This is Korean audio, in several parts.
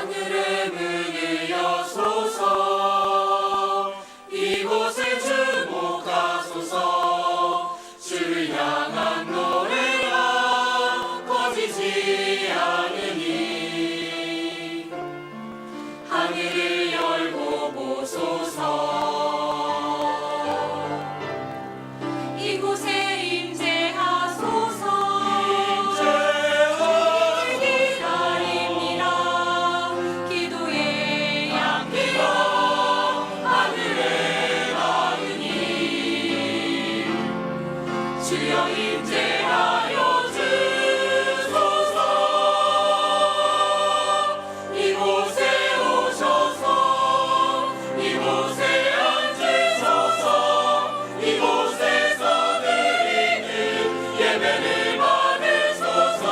하늘의 문을 여소서. 이곳에 주목하소서. 주를 향한 노래가 꺼지지 않으니 하늘을 열고 보소서. 이곳에 임재하소서. 기다립니다. 기도의 향기가 하늘에 닿으니 주여 임재하여 주소서. 이곳에 오셔서 이곳에 앉으소서. 이곳에서 드리는 예배를 받으소서.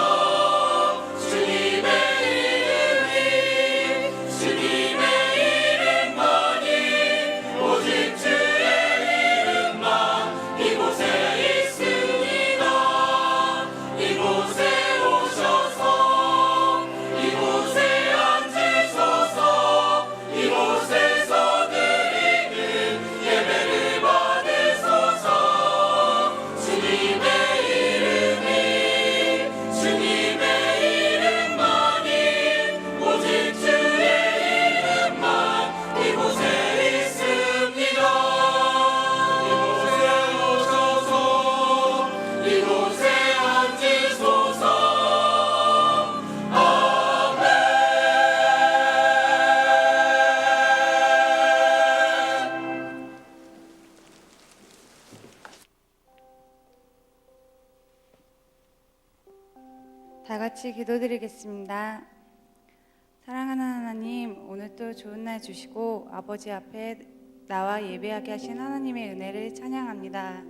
주님의 이름이 주님의 이름만이 오직 주의 이름만 이곳에 있습니다. 이곳에 오셔서 이곳에 앉으소서. 이곳에서 드리는 예배를 받으소서. 주님의 이름이 주님의 이름만이 오직 주의 이름만 이곳에 있습니다. 이곳에 오셔서 이곳에 앉으소서. 아멘. 다 같이 기도드리겠습니다. 사랑하는 하나님, 오늘 또 좋은 날 주시고 아버지 앞에 나와 예배하게 하신 하나님의 은혜를 찬양합니다.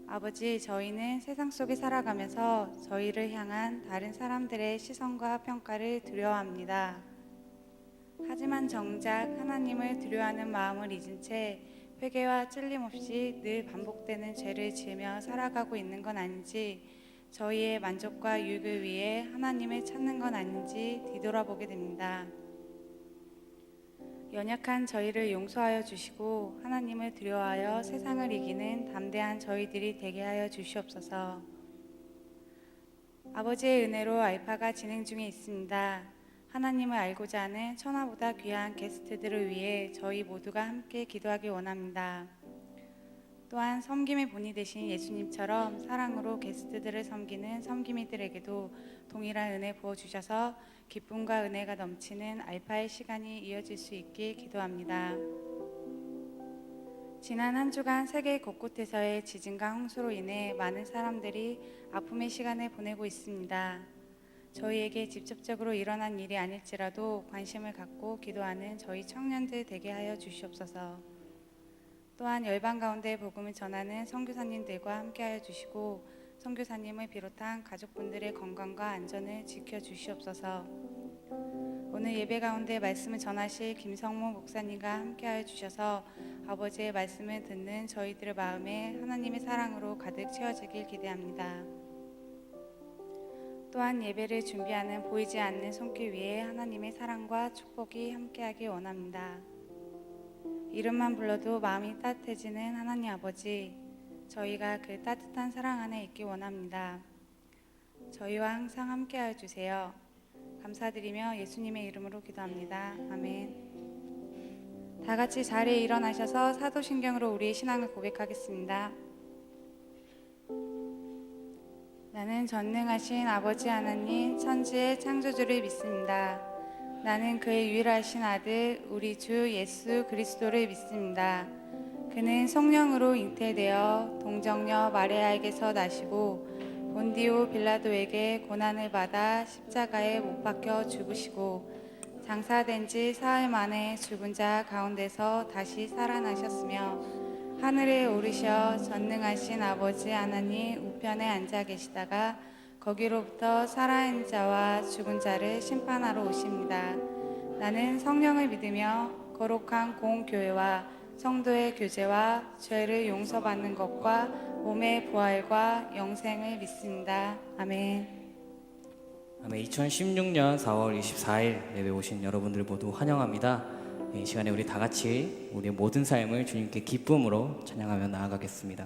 아버지, 저희는 세상 속에 살아가면서 저희를 향한 다른 사람들의 시선과 평가를 두려워합니다. 하지만 정작 하나님을 두려워하는 마음을 잊은 채 회개와 찔림 없이 늘 반복되는 죄를 지으며 살아가고 있는 건 아닌지, 저희의 만족과 유익을 위해 하나님을 찾는 건 아닌지 뒤돌아보게 됩니다. 연약한 저희를 용서하여 주시고 하나님을 두려워하여 세상을 이기는 담대한 저희들이 되게 하여 주시옵소서. 아버지의 은혜로 알파가 진행 중에 있습니다. 하나님을 알고자 하는 천하보다 귀한 게스트들을 위해 저희 모두가 함께 기도하기 원합니다. 또한 섬김의 본이 되신 예수님처럼 사랑으로 게스트들을 섬기는 섬김이들에게도 동일한 은혜 부어주셔서 기쁨과 은혜가 넘치는 알파의 시간이 이어질 수 있길 기도합니다. 지난 한 주간 세계 곳곳에서의 지진과 홍수로 인해 많은 사람들이 아픔의 시간을 보내고 있습니다. 저희에게 직접적으로 일어난 일이 아닐지라도 관심을 갖고 기도하는 저희 청년들 되게 하여 주시옵소서. 또한 열방 가운데 복음을 전하는 선교사님들과 함께하여 주시고 선교사님을 비롯한 가족분들의 건강과 안전을 지켜주시옵소서. 오늘 예배 가운데 말씀을 전하실 김성모 목사님과 함께하여 주셔서 아버지의 말씀을 듣는 저희들의 마음에 하나님의 사랑으로 가득 채워지길 기대합니다. 또한 예배를 준비하는 보이지 않는 손길 위에 하나님의 사랑과 축복이 함께하기 원합니다. 이름만 불러도 마음이 따뜻해지는 하나님 아버지, 저희가 그 따뜻한 사랑 안에 있기 원합니다. 저희와 항상 함께하여 주세요. 감사드리며 예수님의 이름으로 기도합니다. 아멘. 다 같이 자리에 일어나셔서 사도신경으로 우리의 신앙을 고백하겠습니다. 나는 전능하신 아버지 하나님 천지의 창조주를 믿습니다. 나는 그의 유일하신 아들 우리 주 예수 그리스도를 믿습니다. 그는 성령으로 잉태되어 동정녀 마리아에게서 나시고 본디오 빌라도에게 고난을 받아 십자가에 못 박혀 죽으시고 장사된 지 사흘 만에 죽은 자 가운데서 다시 살아나셨으며 하늘에 오르셔 전능하신 아버지 하나님 우편에 앉아 계시다가 거기로부터 살아있는 자와 죽은 자를 심판하러 오십니다. 나는 성령을 믿으며 거룩한 공교회와 성도의 교제와 죄를 용서받는 것과 몸의 부활과 영생을 믿습니다. 아멘. 2016년 4월 24일 예배 오신 여러분들 모두 환영합니다. 이 시간에 우리 다 같이 우리의 모든 삶을 주님께 기쁨으로 찬양하며 나아가겠습니다.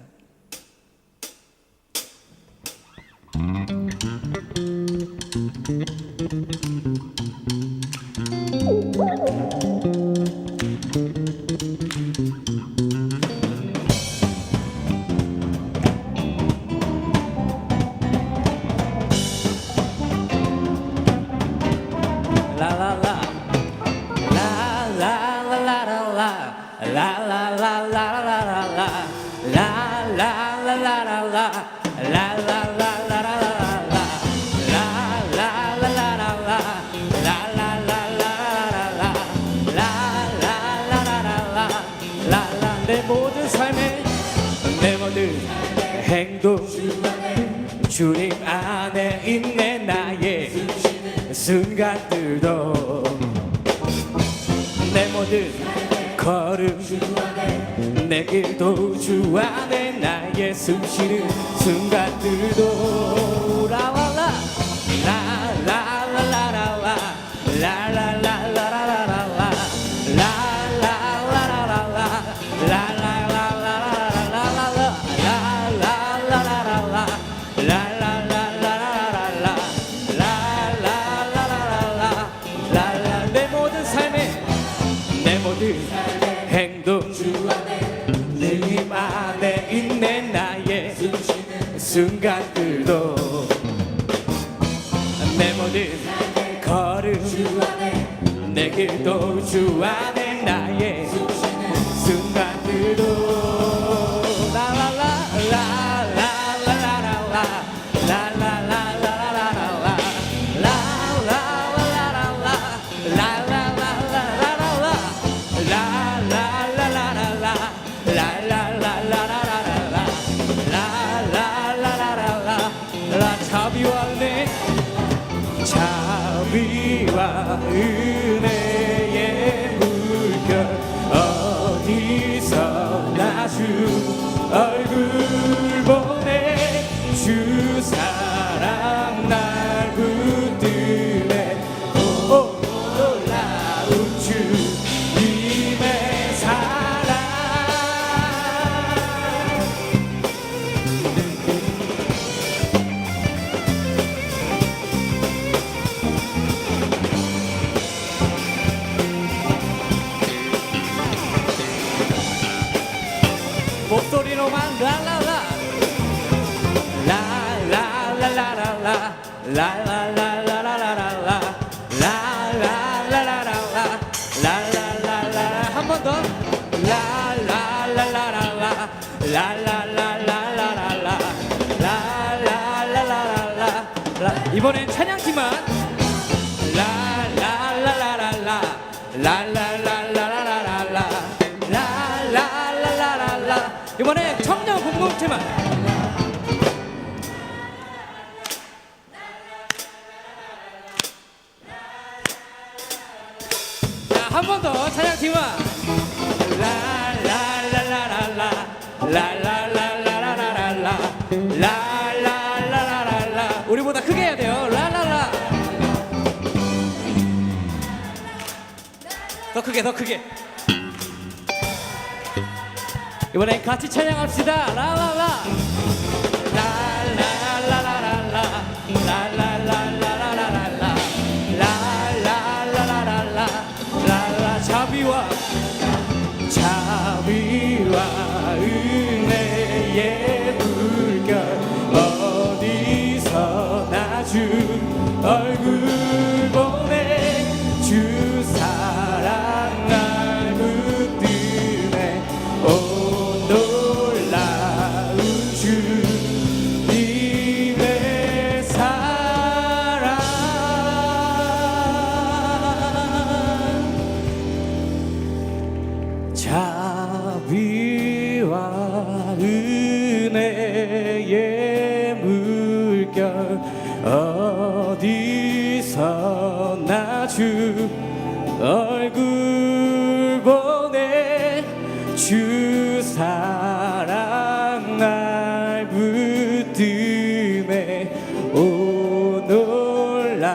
라라라 라라라라라라 라라라라라라라 라라라라라라 내 모든 삶에 내 모든 행동 주님 안에 있네 나의 순간들도 내 모든 걸음 내 길도 주 안에 나의 숨쉬는 순간들도 라라라 라라라라라라 라라라라라라라 내 모든 삶에 내 모든 행동 주님 안에 있네 나의 순간들도 내 모든 걸음 내 길도 주 안에 나의 순간들도 자비와 은혜의 물결 어디서 나주 얼굴 보내 주 사랑 날 붙드네 놀라운 주님의 사랑 목소리로만 라라라 라라라라라라 라라라라라라라 라라라라라라 라라라라 한 번 더 라라라라라라 라라라라라라라 라라라라라라 이번엔 찬양팀만 라라라라라라 라라라라라라라 라라라라라라 이번에 청년 공동체만 자, 한 번 더 찬양팀만 라라라라라라 라라라라라라라 라라라라라라 우리보다 크게 해야 돼요 라라라 더 크게 더 크게 이번엔 같이 찬양합시다. 라라라 라라라라라라 라라라라라라라 라라라라라라 라라 자비와 은혜의 물결 어디서 나주 얼굴 보내 주 사랑 날 붙드네 놀라운 주님의 사랑 자비와 은혜의 물결 어디서 나주 얼굴 보내 주 사랑 날 붙드네 오 놀라운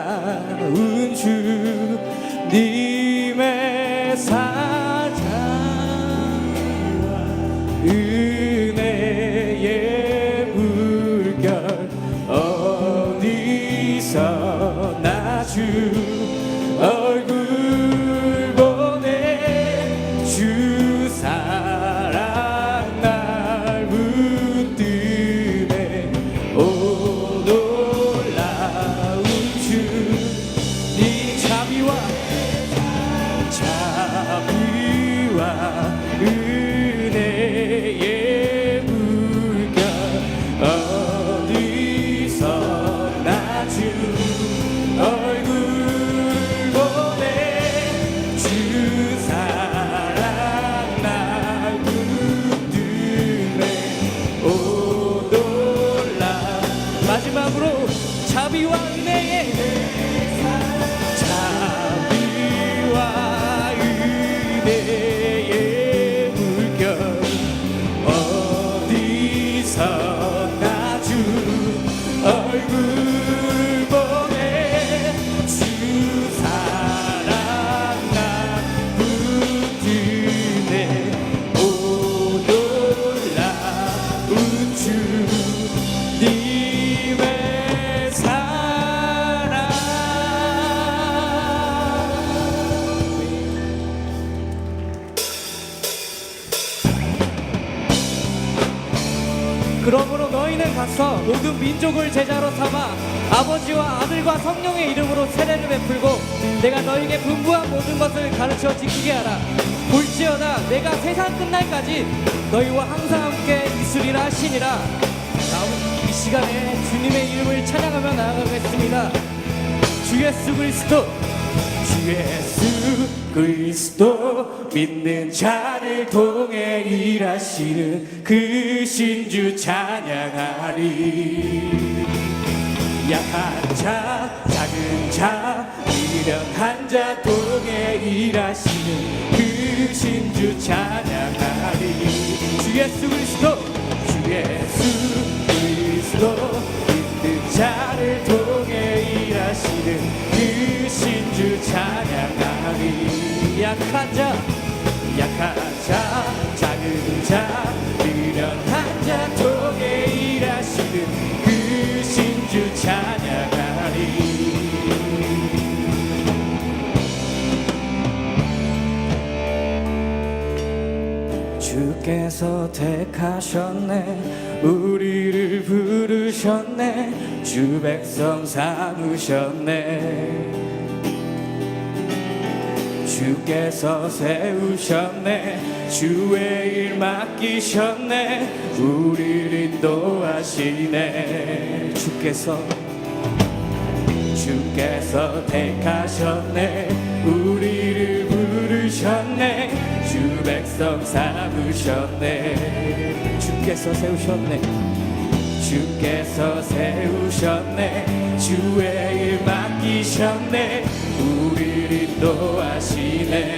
자비와 은혜의 자비와 은혜의 물결 어디서나 주 얼굴 보네 주 사랑 난 붙드네 오 놀라운 주님의 사랑. 그러므로 너희는 가서 모든 민족을 제자로 삼아 아버지와 아들과 성령의 이름으로 세례를 베풀고 내가 너희에게 분부한 모든 것을 가르쳐 지키게 하라. 볼지어다 내가 세상 끝날까지 너희와 항상 함께 있으리라 하시니라. 다음 이 시간에 주님의 이름을 찬양하며 나아가겠습니다. 주 예수 그리스도 주 예수 그리스도 믿는 자를 통해 일하시는 그 신주 찬양하리. 약한 자 작은 자 미련한 자 통해 일하시는 그 신주 찬양하리. 주 예수 그리스도 주 예수 그리스도 믿는 자를 통해 일하시는 그 신주 찬양하리. 약한 자 작은 자 미련한 자 통해 일하시는 그 신주 찬양하리. 주께서 택하셨네 우리를 부르셨네 주 백성 삼으셨네 주께서 세우셨네 주의 일 맡기셨네 우리를 인도하시네 주께서 택하셨네 우리를 부르셨네 주 백성 삼으셨네 주께서 세우셨네 주의 일 맡기셨네 우리를 인도하시네.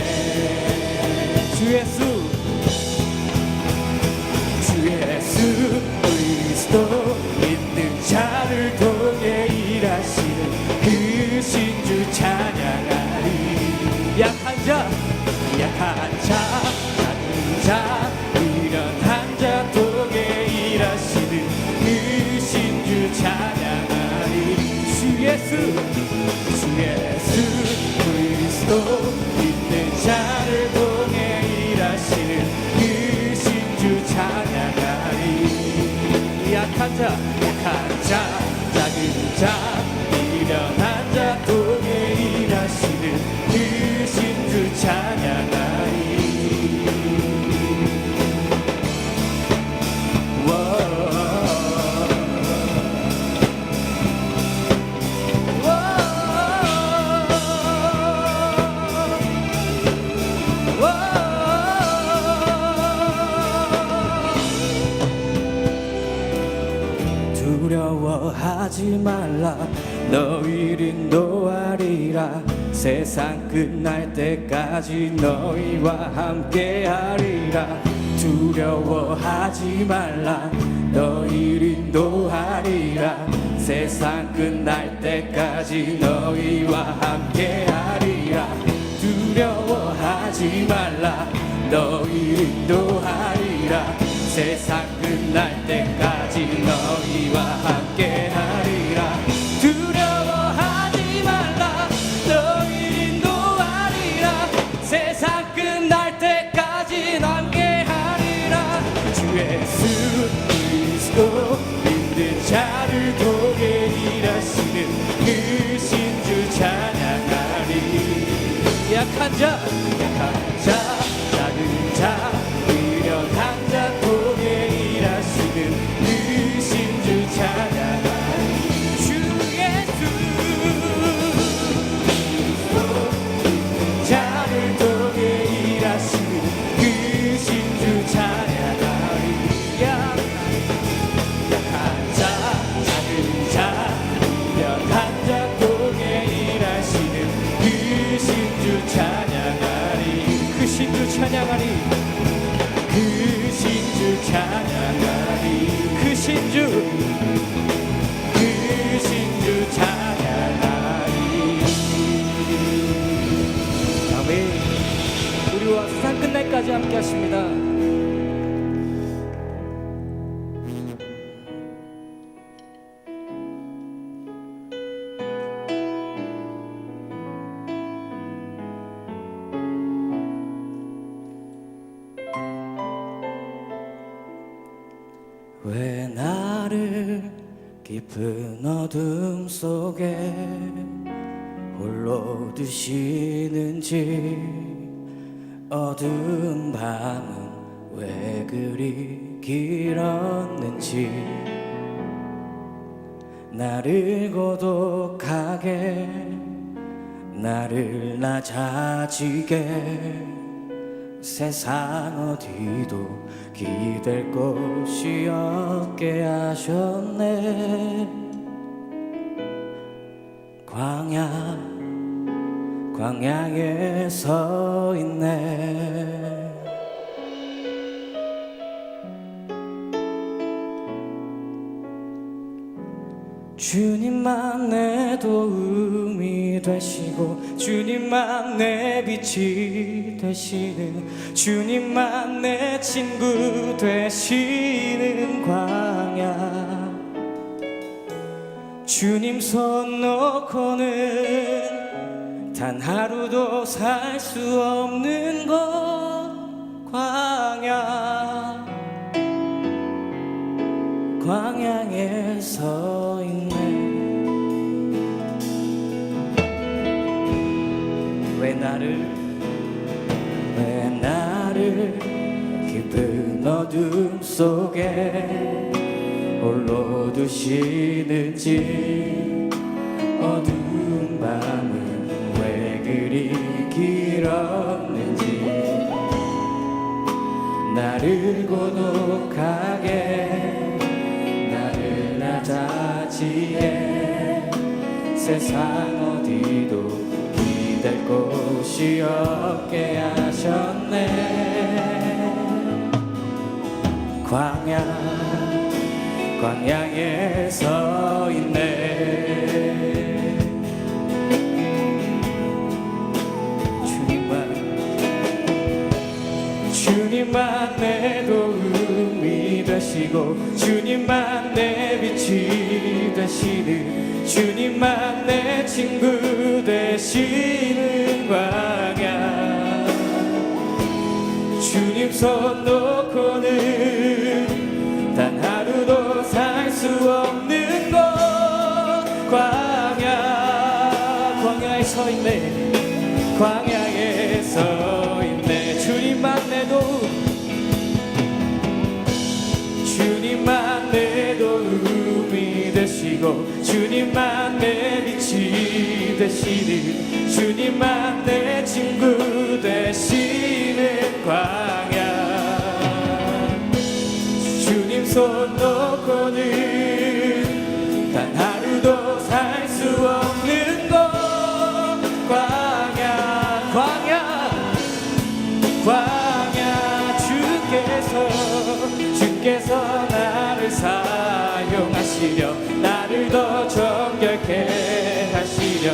주 예수 그리스도 믿는 자를 통해 일하시는 그 신주 찬양하리. 약한 자 작은 자 미련한 자 통해 일하시는 그 신주 찬양하리. 주 예수 그리스도 믿는 자를 통해 일하시는 그 신주 찬양하리. 약한 자 작은 자 미련한 자 통해 일하시는 그 신주 찬양하리. 두려워하지 말라 너희를 인도하리라. 세상 끝날 때까지 너희와 함께하리라. 두려워하지 말라 너희를 인도하리라. 세상 끝날 때까지 너희와 함께하리라. 두려워하지 말라 너희를 인도하리라. 세상 끝날 때까지 너희와 함께하리라. 두려워하지 말라 너희를 인도하리라. 세상 끝날 때까지 함께하리라. 주 예수 그리스도 믿는 자를 통해 일하시는 그 신주 찬양하리. 약한 자 작은 자 미련한 자 통해 일하시는 그 신주 찬양하리. 주 예수 자를 통해 일하시는 그 신주 찬양하리. 약한 자 작은 자 미련한 찬양하리 크신 주 찬양하리 크신 주 찬양하리 아멘. 우리와 세상 끝날까지 함께 하십니다. 왜 나를 깊은 어둠 속에 홀로 두시는지 어두운 밤은 왜 그리 길었는지 나를 고독하게 나를 낮아지게 세상 어디도 기댈 곳이 없게 하셨네. 광야에 서 있네. 주님만 내 도움이 되시고 주님만 내 빛이 되시는 주님만 내 친구 되시는 광야 주님 손 놓고는 단 하루도 살 수 없는 곳 광야에 서 있네. 왜 나를 깊은 어둠 속에 홀로 두시는지 어두운 밤은 왜 그리 길었는지 나를 고독하게 나를 낮아지게 세상 어디도 기댈 곳이 없게 하셨네. 광야에 서 있네. 주님만 내 도움이 되시고 주님만 내 빛이 되시는 주님만 내 친구 되시는 광야 주님 손 놓고는 단 하루도 살 수 없는 곳 광야에 서 있네. 광야에 서 있네. 주님만 내 도움이 되시고 주님만 내 빛이 되시는 주님만 내 친구 되시는 광야 주님 손 놓고는 단 하루도 살 수 없는 곳 광야 주께서 나를 사용하시려 나를 더 정결케 하시려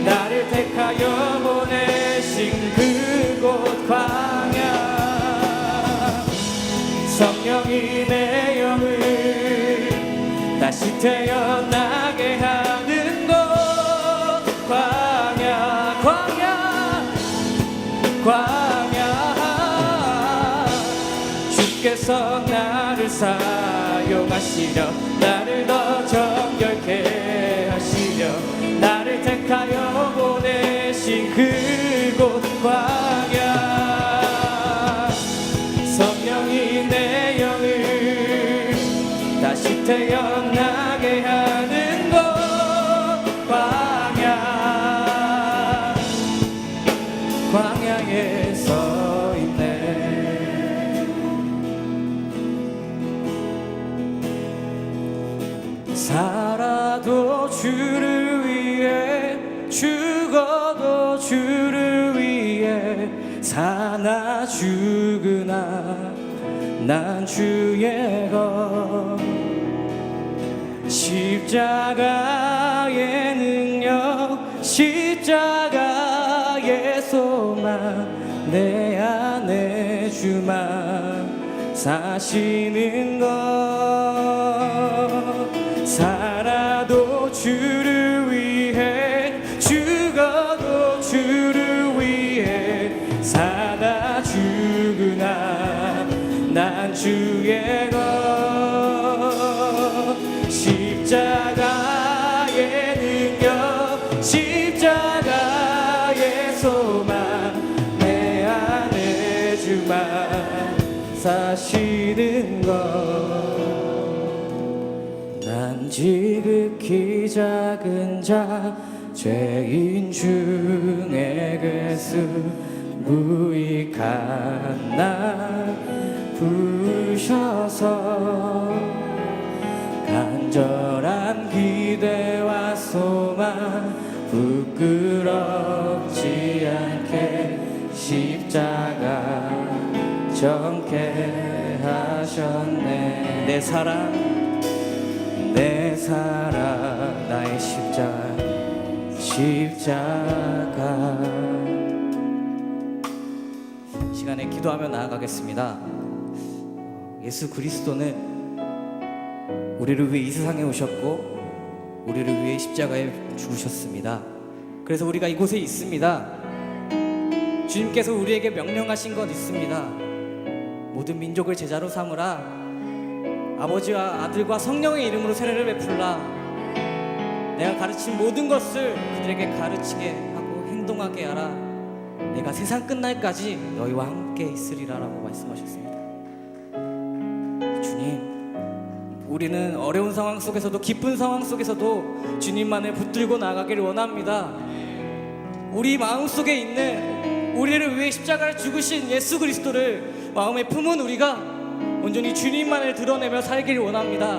나를 택하여 보내신 그곳 광야 성령이 내 영을 다시 태어나게 하는 곳 광야 주께서 나를 사용하시려 나를 더 정결케 하시려 나를 택하여 보내신 그곳 광야 성령이 내 영을 다시 태어나게 하는 곳 광야에 서 있네. 살아도 주를 위해 죽어도 주를 위해 사나 죽으나 난 주의 것 십자가의 능력 십자가의 소망 내 안에 주만 사시는 것 살아도 주를 위해 죽어도 주를 위해 사나 죽으나 난 주의 것 십자가의 능력 십자가의 소망 내 안에 주만 사시는 것 난 지극히 작은 자 죄인 중에 괴수 무익한 나 부르셔서 간절한 기대와 소망 부끄럽지 않게 십자가 정케 하셨네 내 사랑 나의 십자가 시간에 기도하며 나아가겠습니다. 예수 그리스도는 우리를 위해 이 세상에 오셨고 우리를 위해 십자가에 죽으셨습니다. 그래서 우리가 이곳에 있습니다. 주님께서 우리에게 명령하신 것 있습니다. 모든 민족을 제자로 삼으라. 아버지와 아들과 성령의 이름으로 세례를 베풀라. 내가 가르친 모든 것을 그들에게 가르치게 하고 행동하게 하라. 내가 세상 끝날까지 너희와 함께 있으리라 라고 말씀하셨습니다. 주님, 우리는 어려운 상황 속에서도 기쁜 상황 속에서도 주님만을 붙들고 나가기를 원합니다. 우리 마음속에 있는 우리를 위해 십자가를 죽으신 예수 그리스도를 마음에 품은 우리가 온전히 주님만을 드러내며 살기를 원합니다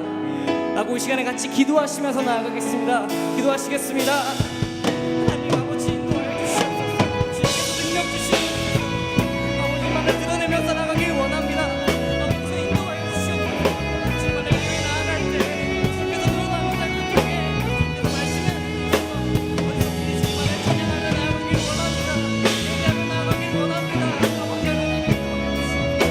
라고 이 시간에 같이 기도하시면서 나아가겠습니다. 기도하시겠습니다. 하나님 아버지 인도하여 주시옵소서. 주님께서 능력 주시옵소서. 아버지만을 드러내며 살아가기를 원합니다. 아버지 인도하여 주시옵소서. 주님만을 위해 나아갈 때 주님께서 드러나는 삶을 통해 주님께서 말씀해 주셔서 어리석은 주님만을 찬양하며 나아가기를 원합니다. 예배하며 나아가기를 원합니다. 아버지 하나님 인도하여 주시옵소서.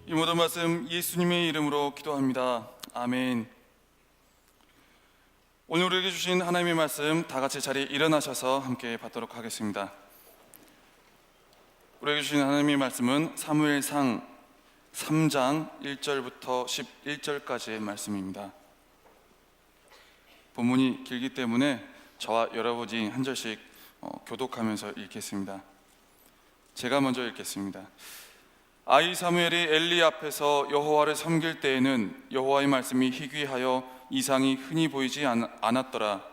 이 모든 말씀 예수님의 이름으로 기도합니다. 아멘. 오늘 우리에게 주신 하나님의 말씀 다 같이 자리에 일어나셔서 함께 받도록 하겠습니다. 우리에게 주신 하나님의 말씀은 사무엘상 3장 1절부터 11절까지의 말씀입니다. 본문이 길기 때문에 저와 여러분이 한 절씩 교독하면서 읽겠습니다. 제가 먼저 읽겠습니다. 아이 사무엘이 엘리 앞에서 여호와를 섬길 때에는 여호와의 말씀이 희귀하여 이상이 흔히 보이지 않았더라.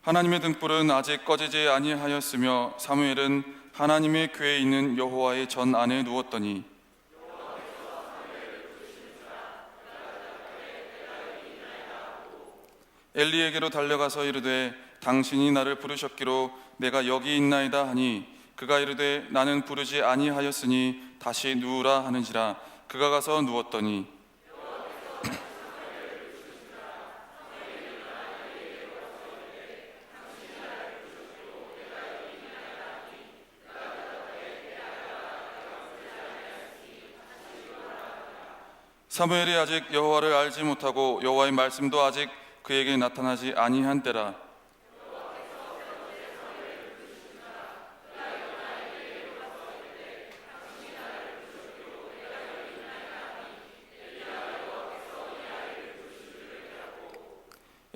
하나님의 등불은 아직 꺼지지 아니하였으며 사무엘은 하나님의 궤에 있는 여호와의 전 안에 누웠더니 엘리에게로 달려가서 이르되 당신이 나를 부르셨기로 내가 여기 있나이다 하니 그가 이르되 나는 부르지 아니하였으니 다시 누우라 하는지라. 그가 가서 누웠더니 사무엘이 아직 여호와를 알지 못하고 여호와의 말씀도 아직 그에게 나타나지 아니한 때라.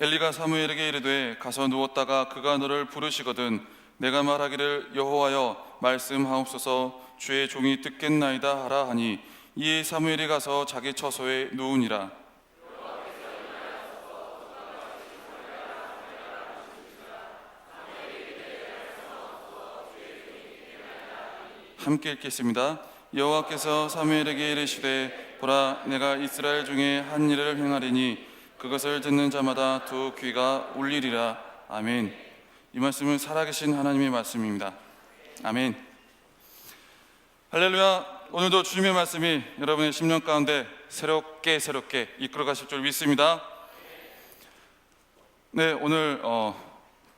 엘리가 사무엘에게 이르되 가서 누웠다가 그가 너를 부르시거든 내가 말하기를 여호와여 말씀하옵소서 주의 종이 듣겠나이다 하라 하니 이에 사무엘이 가서 자기 처소에 누우니라. 함께 읽겠습니다. 여호와께서 사무엘에게 이르시되 보라 내가 이스라엘 중에 한 일을 행하리니 그것을 듣는 자마다 두 귀가 울리리라. 아멘. 이 말씀은 살아계신 하나님의 말씀입니다. 아멘. 할렐루야. 오늘도 주님의 말씀이 여러분의 심령 가운데 새롭게 이끌어 가실 줄 믿습니다. 네, 오늘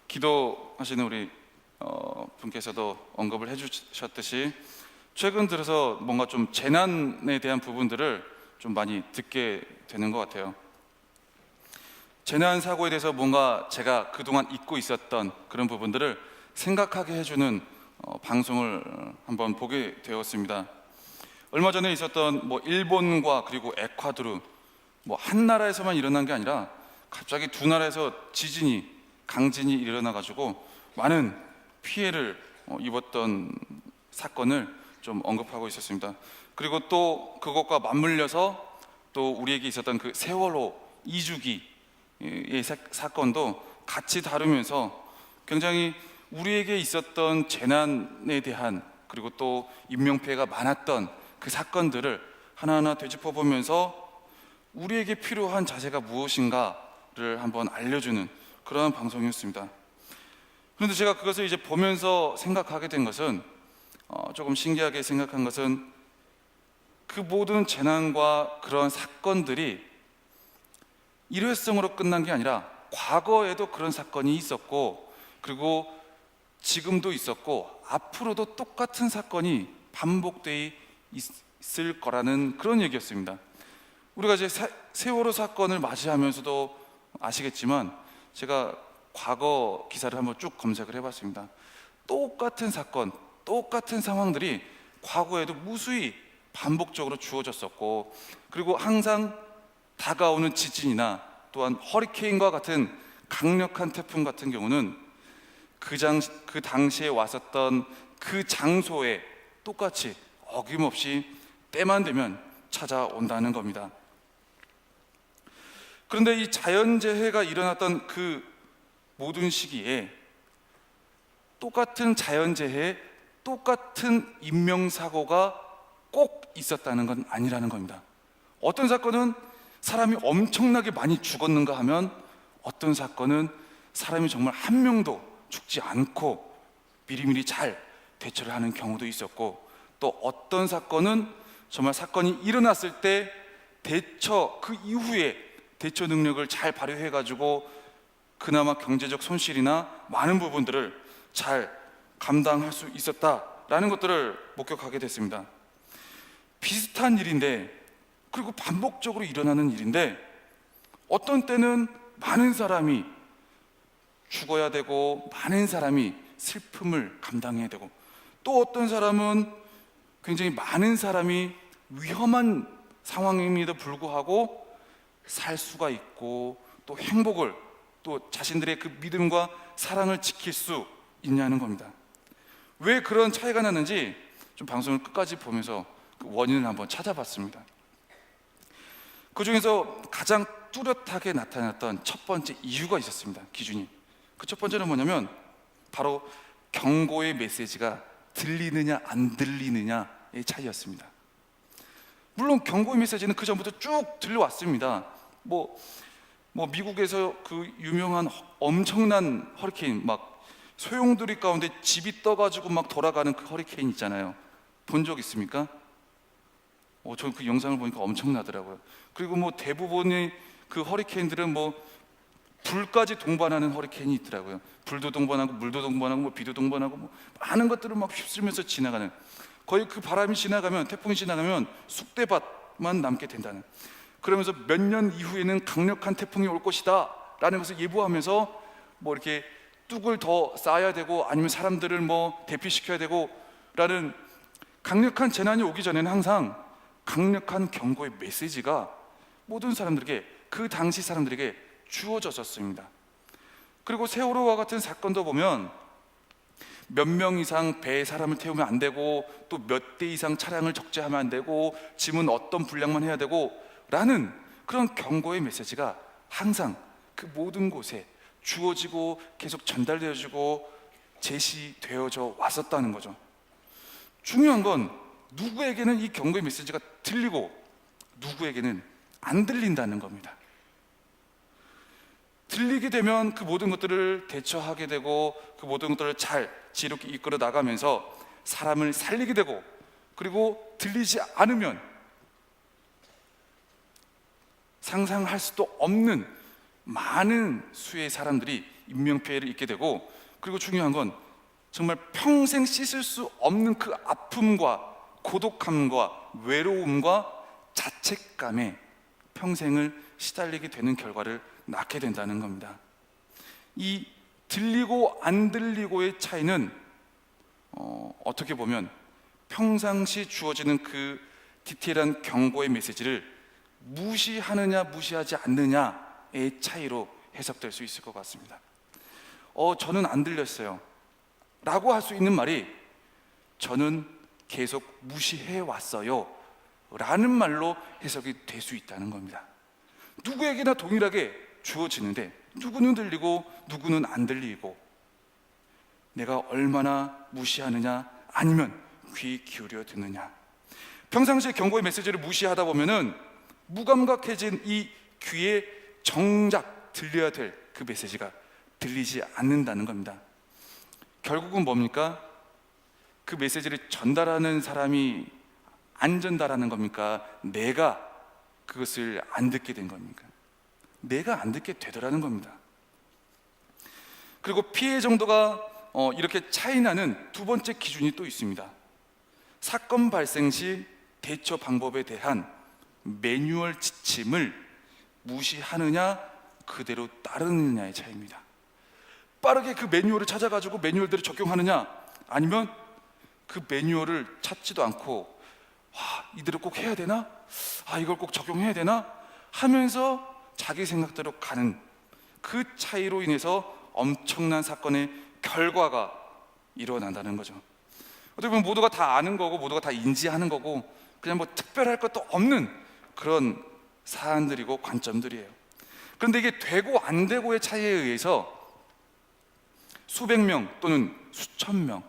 기도하시는 우리 분께서도 언급을 해주셨듯이 최근 들어서 뭔가 좀 재난에 대한 부분들을 좀 많이 듣게 되는 것 같아요. 재난 사고에 대해서 뭔가 제가 그동안 잊고 있었던 그런 부분들을 생각하게 해주는 방송을 한번 보게 되었습니다. 얼마 전에 있었던 일본과 그리고 에콰도르 한 나라에서만 일어난 게 아니라 갑자기 두 나라에서 강진이 일어나 가지고 많은 피해를 입었던 사건을 좀 언급하고 있었습니다. 그리고 또 그것과 맞물려서 또 우리에게 있었던 그 세월호 2주기의 사건도 같이 다루면서 굉장히 우리에게 있었던 재난에 대한 그리고 또 인명피해가 많았던 그 사건들을 하나하나 되짚어 보면서 우리에게 필요한 자세가 무엇인가를 한번 알려주는 그런 방송이었습니다. 그런데 제가 그것을 이제 보면서 생각하게 된 것은 조금 신기하게 생각한 것은 그 모든 재난과 그런 사건들이 일회성으로 끝난 게 아니라 과거에도 그런 사건이 있었고 그리고 지금도 있었고 앞으로도 똑같은 사건이 반복되어 있을 거라는 그런 얘기였습니다. 우리가 이제 세월호 사건을 맞이하면서도 아시겠지만 제가 과거 기사를 한번 쭉 검색을 해봤습니다. 똑같은 사건, 똑같은 상황들이 과거에도 무수히 반복적으로 주어졌었고 그리고 항상 다가오는 지진이나 또한 허리케인과 같은 강력한 태풍 같은 경우는 그 당시에 왔었던 그 장소에 똑같이 어김없이 때만 되면 찾아온다는 겁니다. 그런데 이 자연재해가 일어났던 그 모든 시기에 똑같은 자연재해, 똑같은 인명사고가 꼭 있었다는 건 아니라는 겁니다. 어떤 사건은 사람이 엄청나게 많이 죽었는가 하면 어떤 사건은 사람이 정말 한 명도 죽지 않고 미리미리 잘 대처를 하는 경우도 있었고 또 어떤 사건은 정말 사건이 일어났을 때 그 이후에 대처 능력을 잘 발휘해 가지고 그나마 경제적 손실이나 많은 부분들을 잘 감당할 수 있었다라는 것들을 목격하게 됐습니다. 비슷한 일인데 그리고 반복적으로 일어나는 일인데 어떤 때는 많은 사람이 죽어야 되고 많은 사람이 슬픔을 감당해야 되고 또 어떤 사람은 굉장히 많은 사람이 위험한 상황임에도 불구하고 살 수가 있고 또 행복을 또 자신들의 그 믿음과 사랑을 지킬 수 있냐는 겁니다. 왜 그런 차이가 나는지 좀 방송을 끝까지 보면서 그 원인을 한번 찾아봤습니다. 그 중에서 가장 뚜렷하게 나타났던 첫 번째 이유가 있었습니다. 기준이. 그 첫 번째는 뭐냐면 바로 경고의 메시지가 들리느냐 안 들리느냐의 차이였습니다. 물론 경고의 메시지는 그 전부터 쭉 들려왔습니다. 미국에서 그 유명한 엄청난 허리케인 소용돌이 가운데 집이 떠가지고 돌아가는 그 허리케인 있잖아요. 본 적 있습니까? 저는 그 영상을 보니까 엄청나더라고요. 그리고 대부분의 그 허리케인들은 불까지 동반하는 허리케인이 있더라고요. 불도 동반하고 물도 동반하고 비도 동반하고 많은 것들을 휩쓸면서 지나가는, 거의 그 바람이 지나가면, 태풍이 지나가면 쑥대밭만 남게 된다는, 그러면서 몇 년 이후에는 강력한 태풍이 올 것이다 라는 것을 예보하면서 이렇게 뚝을 더 쌓아야 되고 아니면 사람들을 대피시켜야 되고 라는 강력한 재난이 오기 전에는 항상 강력한 경고의 메시지가 모든 사람들에게, 그 당시 사람들에게 주어졌었습니다. 그리고 세월호와 같은 사건도 보면 몇 명 이상 배에 사람을 태우면 안 되고, 또 몇 대 이상 차량을 적재하면 안 되고, 짐은 어떤 분량만 해야 되고 라는 그런 경고의 메시지가 항상 그 모든 곳에 주어지고 계속 전달되어지고 제시되어져 왔었다는 거죠. 중요한 건 누구에게는 이 경고의 메시지가 들리고 누구에게는 안 들린다는 겁니다. 들리게 되면 그 모든 것들을 대처하게 되고, 그 모든 것들을 잘 지혜롭게 이끌어 나가면서 사람을 살리게 되고, 그리고 들리지 않으면 상상할 수도 없는 많은 수의 사람들이 인명피해를 입게 되고, 그리고 중요한 건 정말 평생 씻을 수 없는 그 아픔과 고독함과 외로움과 자책감에 평생을 시달리게 되는 결과를 낳게 된다는 겁니다. 이 들리고 안 들리고의 차이는 어떻게 보면 평상시 주어지는 그 디테일한 경고의 메시지를 무시하느냐 무시하지 않느냐의 차이로 해석될 수 있을 것 같습니다. 저는 안 들렸어요 라고 할 수 있는 말이 저는 계속 무시해 왔어요 라는 말로 해석이 될 수 있다는 겁니다. 누구에게나 동일하게 주어지는데 누구는 들리고 누구는 안 들리고, 내가 얼마나 무시하느냐 아니면 귀 기울여 듣느냐. 평상시에 경고의 메시지를 무시하다 보면은 무감각해진 이 귀에 정작 들려야 될 그 메시지가 들리지 않는다는 겁니다. 결국은 뭡니까? 그 메시지를 전달하는 사람이 안 전달하는 겁니까? 내가 그것을 안 듣게 된 겁니까? 내가 안 듣게 되더라는 겁니다. 그리고 피해 정도가 이렇게 차이나는 두 번째 기준이 또 있습니다. 사건 발생 시 대처 방법에 대한 매뉴얼 지침을 무시하느냐 그대로 따르느냐의 차이입니다. 빠르게 그 매뉴얼을 찾아가지고 매뉴얼대로 적용하느냐, 아니면 그 매뉴얼을 찾지도 않고 이대로 꼭 해야 되나? 이걸 꼭 적용해야 되나? 하면서 자기 생각대로 가는 그 차이로 인해서 엄청난 사건의 결과가 일어난다는 거죠. 어떻게 보면 모두가 다 아는 거고 모두가 다 인지하는 거고 그냥 뭐 특별할 것도 없는 그런 사안들이고 관점들이에요. 그런데 이게 되고 안 되고의 차이에 의해서 수백 명 또는 수천 명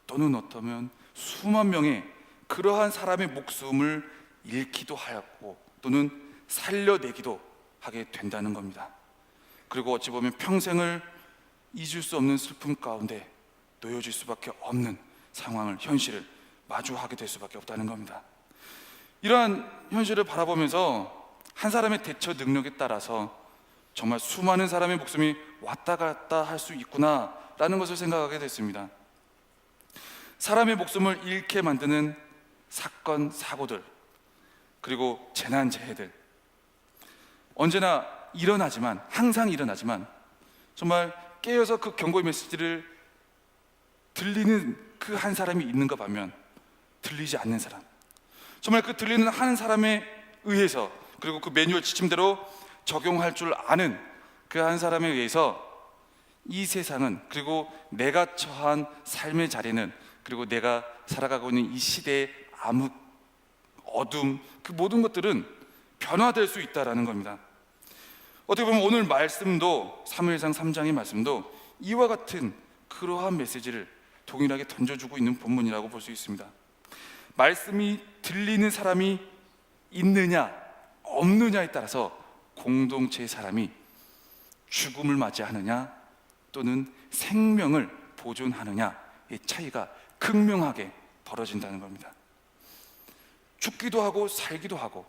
또는 어쩌면 수만 명의 그러한 사람의 목숨을 잃기도 하였고 또는 살려내기도 하게 된다는 겁니다. 그리고 어찌 보면 평생을 잊을 수 없는 슬픔 가운데 놓여질 수밖에 없는 상황을, 현실을 마주하게 될 수밖에 없다는 겁니다. 이러한 현실을 바라보면서 한 사람의 대처 능력에 따라서 정말 수많은 사람의 목숨이 왔다 갔다 할 수 있구나라는 것을 생각하게 됐습니다. 사람의 목숨을 잃게 만드는 사건, 사고들, 그리고 재난재해들 언제나 일어나지만, 항상 일어나지만 정말 깨어서 그 경고의 메시지를 들리는 그 한 사람이 있는가 보면 들리지 않는 사람, 정말 그 들리는 한 사람에 의해서, 그리고 그 매뉴얼 지침대로 적용할 줄 아는 그 한 사람에 의해서 이 세상은, 그리고 내가 처한 삶의 자리는, 그리고 내가 살아가고 있는 이 시대의 암흑, 어둠, 그 모든 것들은 변화될 수 있다는 겁니다. 어떻게 보면 오늘 말씀도, 사무엘상 3장의 말씀도 이와 같은 그러한 메시지를 동일하게 던져주고 있는 본문이라고 볼 수 있습니다. 말씀이 들리는 사람이 있느냐 없느냐에 따라서 공동체의 사람이 죽음을 맞이하느냐 또는 생명을 보존하느냐의 차이가 극명하게 벌어진다는 겁니다. 죽기도 하고 살기도 하고,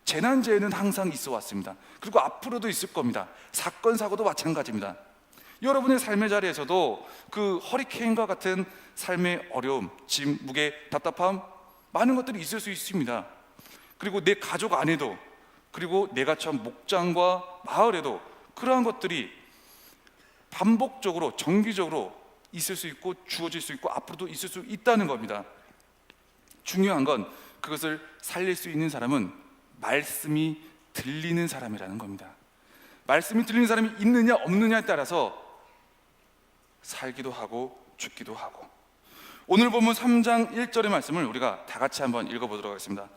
재난재해는 항상 있어 왔습니다. 그리고 앞으로도 있을 겁니다. 사건, 사고도 마찬가지입니다. 여러분의 삶의 자리에서도 그 허리케인과 같은 삶의 어려움, 짐, 무게, 답답함, 많은 것들이 있을 수 있습니다. 그리고 내 가족 안에도, 그리고 내가 처한 목장과 마을에도 그러한 것들이 반복적으로, 정기적으로 있을 수 있고 주어질 수 있고 앞으로도 있을 수 있다는 겁니다. 중요한 건 그것을 살릴 수 있는 사람은 말씀이 들리는 사람이라는 겁니다. 말씀이 들리는 사람이 있느냐 없느냐에 따라서 살기도 하고 죽기도 하고. 오늘 본문 3장 1절의 말씀을 우리가 다 같이 한번 읽어보도록 하겠습니다.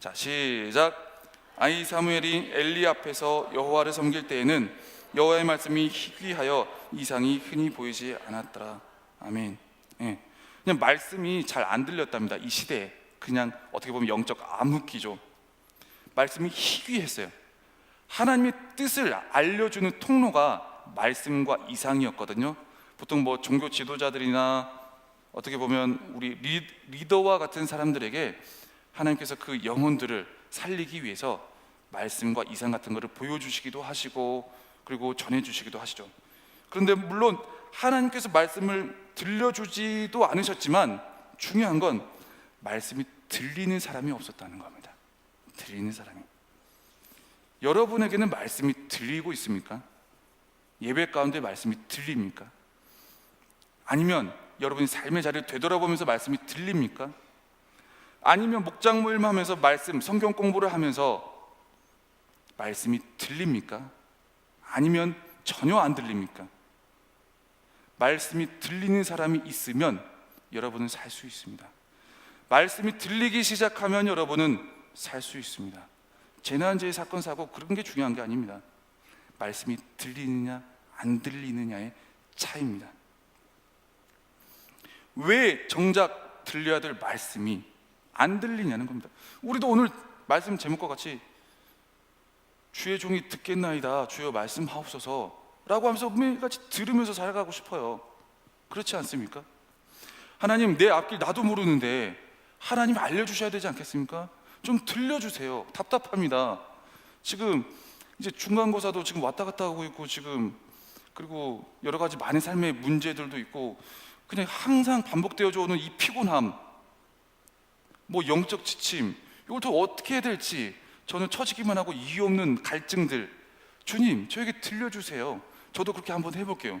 자, 시작. 아이 사무엘이 엘리 앞에서 여호와를 섬길 때에는 여호와의 말씀이 희귀하여 이상이 흔히 보이지 않았더라. 아멘. 예. 그냥 말씀이 잘 안 들렸답니다. 이 시대에 그냥 어떻게 보면 영적 암흑기죠. 말씀이 희귀했어요. 하나님의 뜻을 알려주는 통로가 말씀과 이상이었거든요. 보통 뭐 종교 지도자들이나 어떻게 보면 우리 리더와 같은 사람들에게 하나님께서 그 영혼들을 살리기 위해서 말씀과 이상 같은 것을 보여주시기도 하시고 그리고 전해주시기도 하시죠. 그런데 물론 하나님께서 말씀을 들려주지도 않으셨지만 중요한 건 말씀이 들리는 사람이 없었다는 겁니다. 들리는 사람이. 여러분에게는 말씀이 들리고 있습니까? 예배 가운데 말씀이 들립니까? 아니면 여러분이 삶의 자리를 되돌아보면서 말씀이 들립니까? 아니면 목장 모임 하면서 말씀, 성경 공부를 하면서 말씀이 들립니까? 아니면 전혀 안 들립니까? 말씀이 들리는 사람이 있으면 여러분은 살 수 있습니다. 말씀이 들리기 시작하면 여러분은 살 수 있습니다. 재난재해 사건 사고 그런 게 중요한 게 아닙니다. 말씀이 들리느냐 안 들리느냐의 차이입니다. 왜 정작 들려야 될 말씀이 안 들리냐는 겁니다. 우리도 오늘 말씀 제목과 같이 주의 종이 듣겠나이다 주여 말씀하옵소서 라고 하면서 매일같이 들으면서 살아가고 싶어요. 그렇지 않습니까? 하나님, 내 앞길 나도 모르는데 하나님 알려주셔야 되지 않겠습니까? 좀 들려주세요. 답답합니다. 지금 이제 중간고사도 지금 왔다 갔다 하고 있고 지금 그리고 여러 가지 많은 삶의 문제들도 있고 그냥 항상 반복되어져 오는 이 피곤함, 뭐 영적 지침, 이걸 또 어떻게 해야 될지 저는 처지기만 하고 이유 없는 갈증들, 주님 저에게 들려주세요. 저도 그렇게 한번 해볼게요.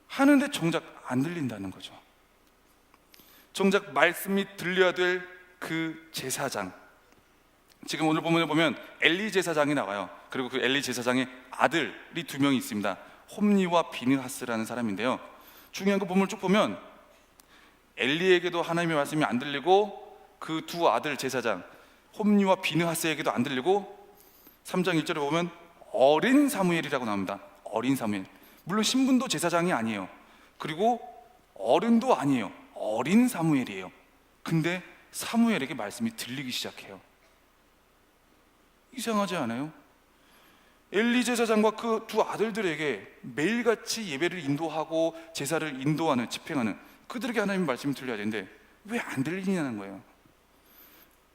하는데 정작 안 들린다는 거죠. 정작 말씀이 들려야 될 그 제사장, 지금 오늘 본문에 보면 엘리 제사장이 나와요. 그리고 그 엘리 제사장의 아들이 2명이 있습니다. 홈니와 비느하스라는 사람인데요. 중요한 거 본문을 쭉 보면 엘리에게도 하나님의 말씀이 안 들리고 그 두 아들 제사장 홈니와 비느하스에게도 안 들리고 3장 1절에 보면 어린 사무엘이라고 나옵니다. 어린 사무엘. 물론 신분도 제사장이 아니에요. 그리고 어른도 아니에요. 어린 사무엘이에요. 근데 사무엘에게 말씀이 들리기 시작해요. 이상하지 않아요? 엘리 제사장과 그 두 아들들에게 매일같이 예배를 인도하고 제사를 인도하는, 집행하는 그들에게 하나님의 말씀이 들려야 되는데 왜 안 들리냐는 거예요.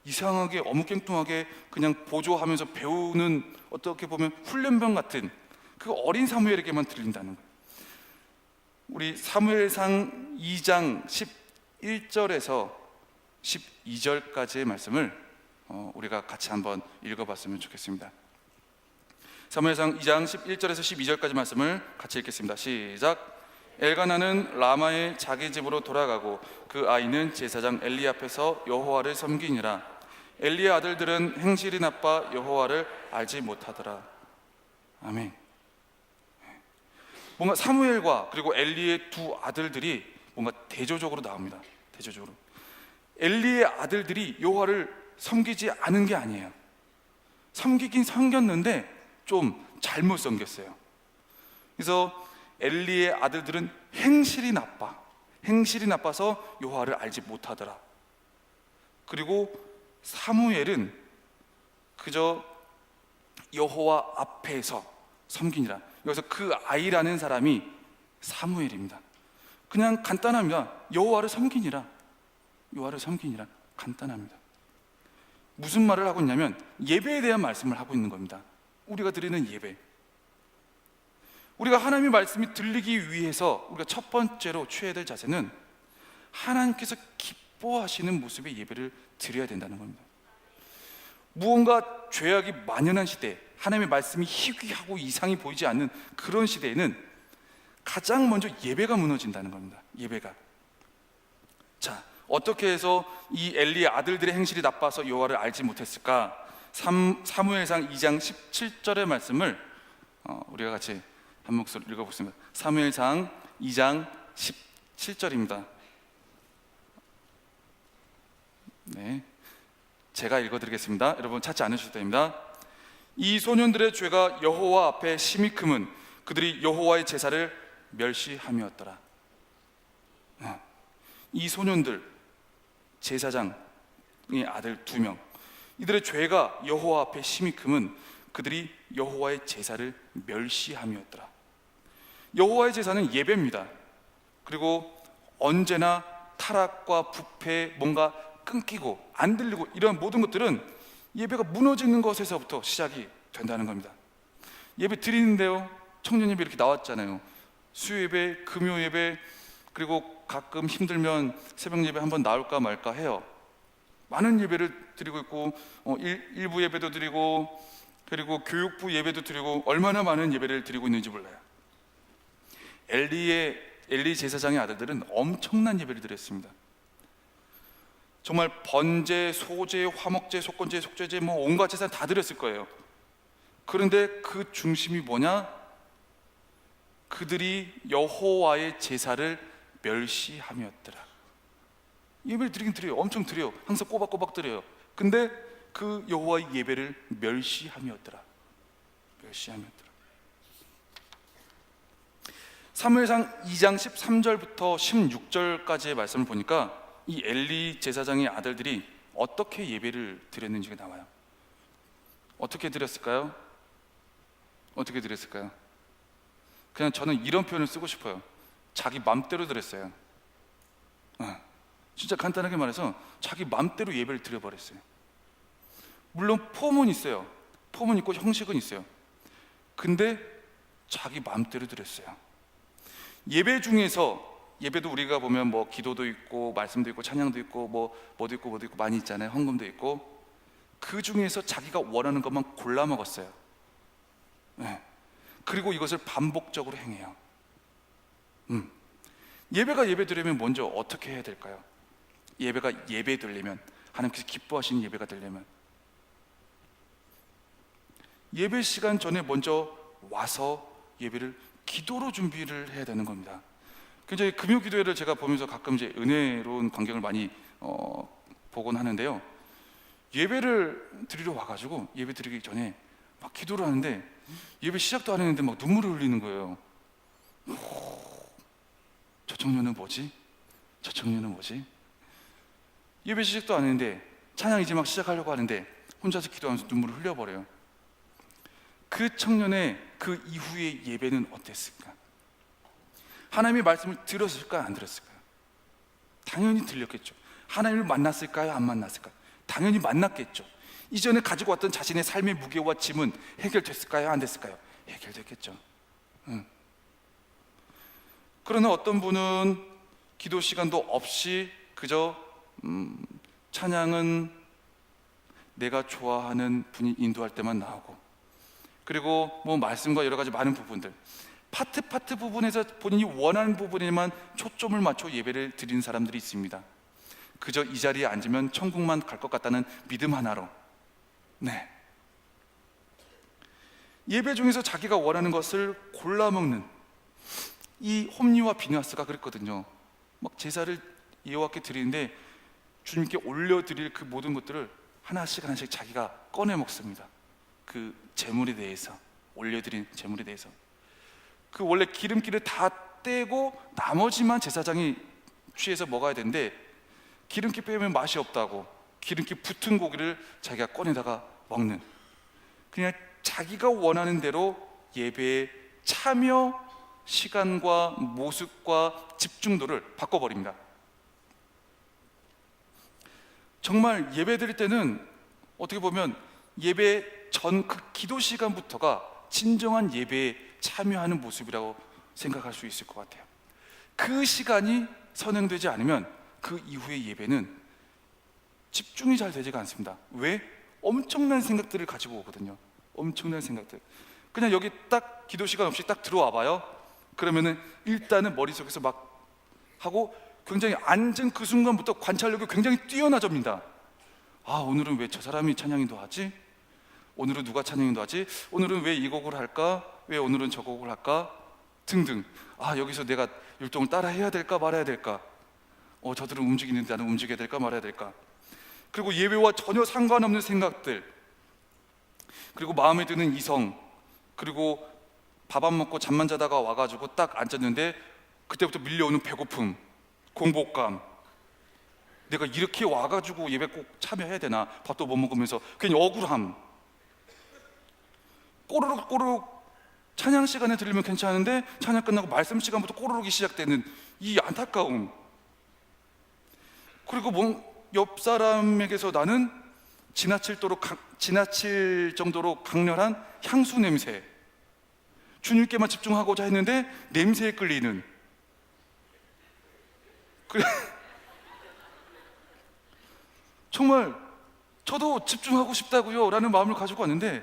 이상하게 어묵갱통하게 그냥 보조하면서 배우는 어떻게 보면 훈련병 같은 그 어린 사무엘에게만 들린다는 거예요. 우리 사무엘상 2장 11절에서 12절까지의 말씀을 우리가 같이 한번 읽어봤으면 좋겠습니다. 사무엘상 2장 11절에서 12절까지 말씀을 같이 읽겠습니다. 시작. 엘가나는 라마의 자기 집으로 돌아가고 그 아이는 제사장 엘리 앞에서 여호와를 섬기니라. 엘리의 아들들은 행실이 나빠 여호와를 알지 못하더라. 아멘. 뭔가 사무엘과 그리고 엘리의 두 아들들이 뭔가 대조적으로 나옵니다. 대조적으로 엘리의 아들들이 여호와를 섬기지 않은 게 아니에요. 섬기긴 섬겼는데 좀 잘못 섬겼어요. 그래서 엘리의 아들들은 행실이 나빠서 여호와를 알지 못하더라. 그리고 사무엘은 그저 여호와 앞에서 섬기니라. 여기서 그 아이라는 사람이 사무엘입니다. 그냥 간단합니다. 여호와를 섬기니라. 간단합니다. 무슨 말을 하고 있냐면 예배에 대한 말씀을 하고 있는 겁니다. 우리가 드리는 예배, 우리가 하나님의 말씀이 들리기 위해서 우리가 첫 번째로 취해야 될 자세는 하나님께서 기뻐하시는 모습의 예배를 드려야 된다는 겁니다. 무언가 죄악이 만연한 시대, 하나님의 말씀이 희귀하고 이상이 보이지 않는 그런 시대에는 가장 먼저 예배가 무너진다는 겁니다. 예배가. 자, 어떻게 해서 이 엘리의 아들들의 행실이 나빠서 여호와를 알지 못했을까? 사무엘상 2장 17절의 말씀을 우리가 같이 한 목소리 읽어보겠습니다. 사무엘상 2장 17절입니다. 네, 제가 읽어드리겠습니다. 여러분 찾지 않으셔도 됩니다. 이 소년들의 죄가 여호와 앞에 심히 크면 그들이 여호와의 제사를 멸시함이었더라. 이 소년들, 제사장의 아들 2명, 이들의 죄가 여호와 앞에 심히 크면 그들이 여호와의 제사를 멸시함이었더라. 여호와의 제사는 예배입니다. 그리고 언제나 타락과 부패, 뭔가 끊기고 안 들리고 이런 모든 것들은 예배가 무너지는 것에서부터 시작이 된다는 겁니다. 예배 드리는데요, 청년 예배 이렇게 나왔잖아요. 수요 예배, 금요 예배, 그리고 가끔 힘들면 새벽 예배 한번 나올까 말까 해요. 많은 예배를 드리고 있고 일부 예배도 드리고, 그리고 교육부 예배도 드리고, 얼마나 많은 예배를 드리고 있는지 몰라요. 엘리 제사장의 아들들은 엄청난 예배를 드렸습니다. 정말 번제, 소제, 화목제, 속건제, 속죄제, 온갖 제사 다 드렸을 거예요. 그런데 그 중심이 뭐냐? 그들이 여호와의 제사를 멸시함이었더라. 예배를 드리긴 드려요. 엄청 드려요. 항상 꼬박꼬박 드려요. 근데 그 여호와의 예배를 멸시함이었더라. 멸시함이었더라. 사무엘상 2장 13절부터 16절까지의 말씀을 보니까 이 엘리 제사장의 아들들이 어떻게 예배를 드렸는지가 나와요. 어떻게 드렸을까요? 어떻게 드렸을까요? 그냥 저는 이런 표현을 쓰고 싶어요. 자기 맘대로 드렸어요. 진짜 간단하게 말해서 자기 맘대로 예배를 드려버렸어요. 물론 폼은 있어요. 폼은 있고 형식은 있어요. 근데 자기 맘대로 드렸어요. 예배 중에서, 예배도 우리가 보면 기도도 있고 말씀도 있고 찬양도 있고 뭐도 있고 많이 있잖아요. 헌금도 있고. 그 중에서 자기가 원하는 것만 골라 먹었어요. 그리고 이것을 반복적으로 행해요. 예배가 예배드리면 먼저 어떻게 해야 될까요? 예배가 예배되려면, 하나님께서 기뻐하시는 예배가 되려면 예배 시간 전에 먼저 와서 예배를 기도로 준비를 해야 되는 겁니다. 이제 금요 기도회를 제가 보면서 가끔 이제 은혜로운 광경을 많이 보곤 하는데요. 예배를 드리러 와가지고 예배 드리기 전에 막 기도를 하는데 예배 시작도 안 했는데 막 눈물을 흘리는 거예요. 저 청년은 뭐지? 저 청년은 뭐지? 예배 시작도 안 했는데 찬양 이제 막 시작하려고 하는데 혼자서 기도하면서 눈물을 흘려버려요. 그 청년의 그 이후의 예배는 어땠을까? 하나님의 말씀을 들었을까요? 안 들었을까요? 당연히 들렸겠죠. 하나님을 만났을까요? 안 만났을까요? 당연히 만났겠죠. 이전에 가지고 왔던 자신의 삶의 무게와 짐은 해결됐을까요? 안 됐을까요? 해결됐겠죠. 그러나 어떤 분은 기도 시간도 없이 그저 찬양은 내가 좋아하는 분이 인도할 때만 나오고, 그리고 말씀과 여러 가지 많은 부분들, 파트 부분에서 본인이 원하는 부분에만 초점을 맞춰 예배를 드리는 사람들이 있습니다. 그저 이 자리에 앉으면 천국만 갈 것 같다는 믿음 하나로. 예배 중에서 자기가 원하는 것을 골라 먹는, 이 홈리와 비느하스가 그랬거든요. 막 제사를 여호와께 드리는데 주님께 올려드릴 그 모든 것들을 하나씩 자기가 꺼내 먹습니다. 그 제물에 대해서, 올려드린 제물에 대해서. 그 원래 기름기를 다 떼고 나머지만 제사장이 취해서 먹어야 되는데 기름기 빼면 맛이 없다고 기름기 붙은 고기를 자기가 꺼내다가 먹는, 그냥 자기가 원하는 대로 예배에 참여 시간과 모습과 집중도를 바꿔버립니다. 정말 예배 드릴 때는 어떻게 보면 예배 전 그 기도 시간부터가 진정한 예배에 참여하는 모습이라고 생각할 수 있을 것 같아요. 그 시간이 선행되지 않으면 그 이후의 예배는 집중이 잘 되지가 않습니다. 왜? 엄청난 생각들을 가지고 오거든요. 엄청난 생각들. 그냥 여기 딱 기도 시간 없이 딱 들어와 봐요. 그러면은 일단은 머릿속에서 막 하고 굉장히 앉은 그 순간부터 관찰력이 굉장히 뛰어나집니다. 오늘은 왜 저 사람이 찬양 인도하지? 오늘은 누가 찬양 인도하지? 오늘은 왜 이 곡을 할까? 왜 오늘은 저 곡을 할까? 등등. 아, 여기서 내가 율동을 따라 해야 될까 말아야 될까? 저들은 움직이는데 나는 움직여야 될까 말아야 될까? 그리고 예배와 전혀 상관없는 생각들, 그리고 마음에 드는 이성, 그리고 밥 안 먹고 잠만 자다가 와가지고 딱 앉았는데 그때부터 밀려오는 배고픔, 공복감. 내가 이렇게 와가지고 예배 꼭 참여해야 되나? 밥도 못 먹으면서 괜히 억울함. 꼬르륵 꼬르륵 찬양 시간에 들으면 괜찮은데 찬양 끝나고 말씀 시간부터 꼬르륵이 시작되는 이 안타까움. 그리고 옆 사람에게서 나는 지나칠 정도로 강렬한 향수 냄새. 주님께만 집중하고자 했는데 냄새에 끌리는. 정말 저도 집중하고 싶다고요 라는 마음을 가지고 왔는데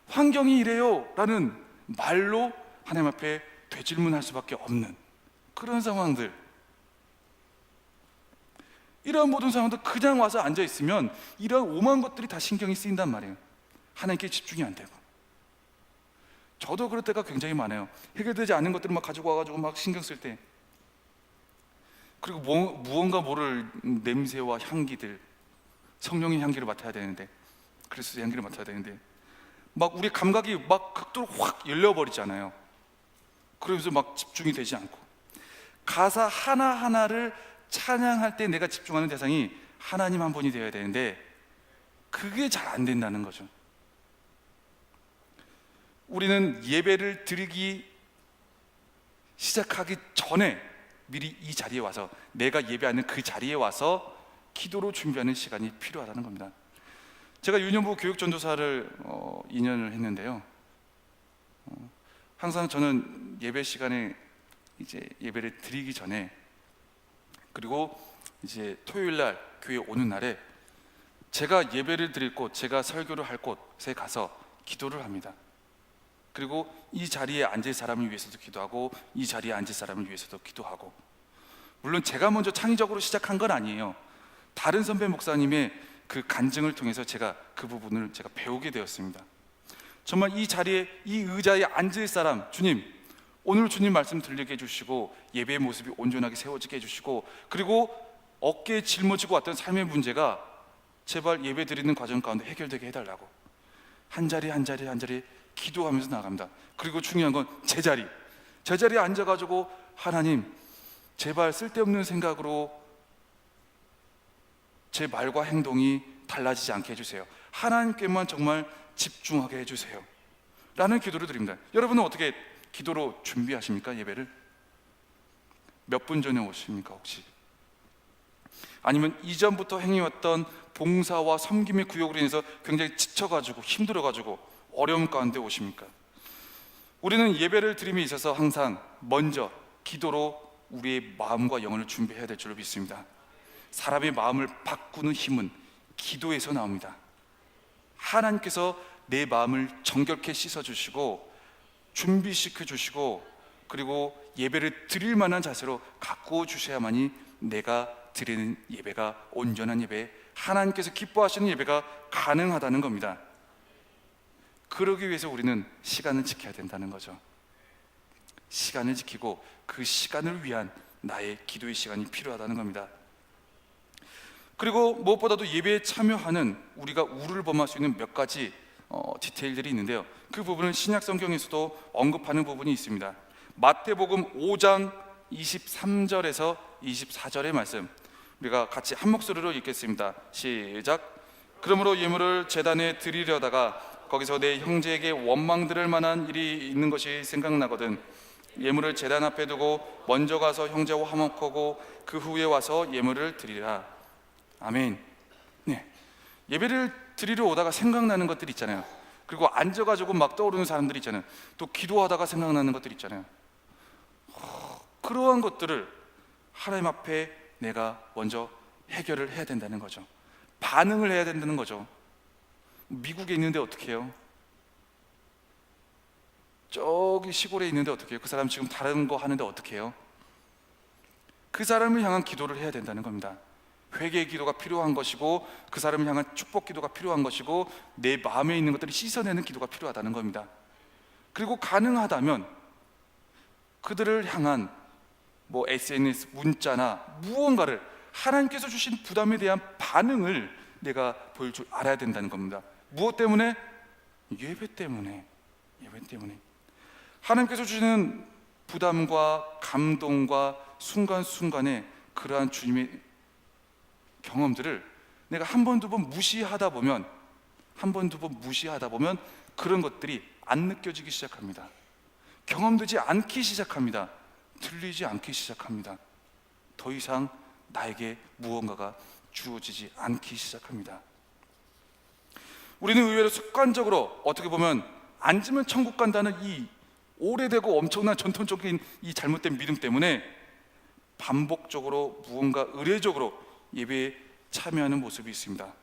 환경이 이래요 라는 말로 하나님 앞에 되질문할 수밖에 없는 그런 상황들. 이러한 모든 상황들 그냥 와서 앉아있으면 이러한 오만 것들이 다 신경이 쓰인단 말이에요. 하나님께 집중이 안 되고. 저도 그럴 때가 굉장히 많아요. 해결되지 않는 것들을 막 가지고 와가지고 막 신경 쓸 때, 그리고 무언가 모를 냄새와 향기들, 성령의 향기를 맡아야 되는데, 그리스도의 향기를 맡아야 되는데 막 우리 감각이 막 극도로 확 열려버리잖아요. 그러면서 막 집중이 되지 않고, 가사 하나하나를 찬양할 때 내가 집중하는 대상이 하나님 한 분이 되어야 되는데 그게 잘 안 된다는 거죠. 우리는 예배를 드리기 시작하기 전에 미리 이 자리에 와서, 내가 예배하는 그 자리에 와서 기도로 준비하는 시간이 필요하다는 겁니다. 제가 유년부 교육전도사를 2년을 했는데요. 항상 저는 예배 시간에 이제 예배를 드리기 전에, 그리고 이제 토요일 날 교회 오는 날에 제가 예배를 드릴 곳, 제가 설교를 할 곳에 가서 기도를 합니다. 그리고 이 자리에 앉을 사람을 위해서도 기도하고 이 자리에 앉을 사람을 위해서도 기도하고, 물론 제가 먼저 창의적으로 시작한 건 아니에요. 다른 선배 목사님의 그 간증을 통해서 제가 그 부분을 제가 배우게 되었습니다. 정말 이 자리에, 이 의자에 앉을 사람, 주님, 오늘 주님 말씀 들리게 해주시고 예배의 모습이 온전하게 세워지게 해주시고, 그리고 어깨에 짊어지고 왔던 삶의 문제가 제발 예배 드리는 과정 가운데 해결되게 해달라고 한 자리 한 자리 한 자리 기도하면서 나갑니다. 그리고 중요한 건 제자리에 앉아가지고 하나님, 제발 쓸데없는 생각으로 제 말과 행동이 달라지지 않게 해주세요. 하나님께만 정말 집중하게 해주세요 라는 기도를 드립니다. 여러분은 어떻게 기도로 준비하십니까? 예배를 몇 분 전에 오십니까 혹시? 아니면 이전부터 행해왔던 봉사와 섬김의 구역으로 인해서 굉장히 지쳐가지고 힘들어가지고 어려움 가운데 오십니까? 우리는 예배를 드림에 있어서 항상 먼저 기도로 우리의 마음과 영혼을 준비해야 될 줄로 믿습니다. 사람의 마음을 바꾸는 힘은 기도에서 나옵니다. 하나님께서 내 마음을 정결케 씻어주시고 준비시켜 주시고, 그리고 예배를 드릴 만한 자세로 가꾸어 주셔야만이 내가 드리는 예배가 온전한 예배, 하나님께서 기뻐하시는 예배가 가능하다는 겁니다. 그러기 위해서 우리는 시간을 지켜야 된다는 거죠. 시간을 지키고 그 시간을 위한 나의 기도의 시간이 필요하다는 겁니다. 그리고 무엇보다도 예배에 참여하는 우리가 우를 범할 수 있는 몇 가지 디테일들이 있는데요. 그 부분은 신약 성경에서도 언급하는 부분이 있습니다. 마태복음 5장 23절에서 24절의 말씀, 우리가 같이 한 목소리로 읽겠습니다. 시작. 그러므로 예물을 제단에 드리려다가 거기서 내 형제에게 원망 들을 만한 일이 있는 것이 생각나거든 예물을 제단 앞에 두고 먼저 가서 형제와 화목하고 그 후에 와서 예물을 드리라. 아멘. 네, 예배를 드리러 오다가 생각나는 것들 있잖아요. 그리고 앉아가지고 막 떠오르는 사람들이 있잖아요. 또 기도하다가 생각나는 것들 있잖아요. 그러한 것들을 하나님 앞에 내가 먼저 해결을 해야 된다는 거죠. 반응을 해야 된다는 거죠. 미국에 있는데 어떻게 해요? 저기 시골에 있는데 어떻게 해요? 그 사람 지금 다른 거 하는데 어떻게 해요? 그 사람을 향한 기도를 해야 된다는 겁니다. 회개의 기도가 필요한 것이고 그 사람을 향한 축복 기도가 필요한 것이고 내 마음에 있는 것들을 씻어내는 기도가 필요하다는 겁니다. 그리고 가능하다면 그들을 향한 SNS 문자나 무언가를 하나님께서 주신 부담에 대한 반응을 내가 보일 줄 알아야 된다는 겁니다. 무엇 때문에? 예배 때문에. 하나님께서 주시는 부담과 감동과 순간순간에 그러한 주님의 경험들을 내가 한 번 두 번 무시하다 보면 그런 것들이 안 느껴지기 시작합니다. 경험되지 않기 시작합니다. 들리지 않기 시작합니다. 더 이상 나에게 무언가가 주어지지 않기 시작합니다. 우리는 의외로 습관적으로 어떻게 보면 앉으면 천국 간다는 이 오래되고 엄청난 전통적인 이 잘못된 믿음 때문에 반복적으로 무언가 의례적으로 예배에 참여하는 모습이 있습니다.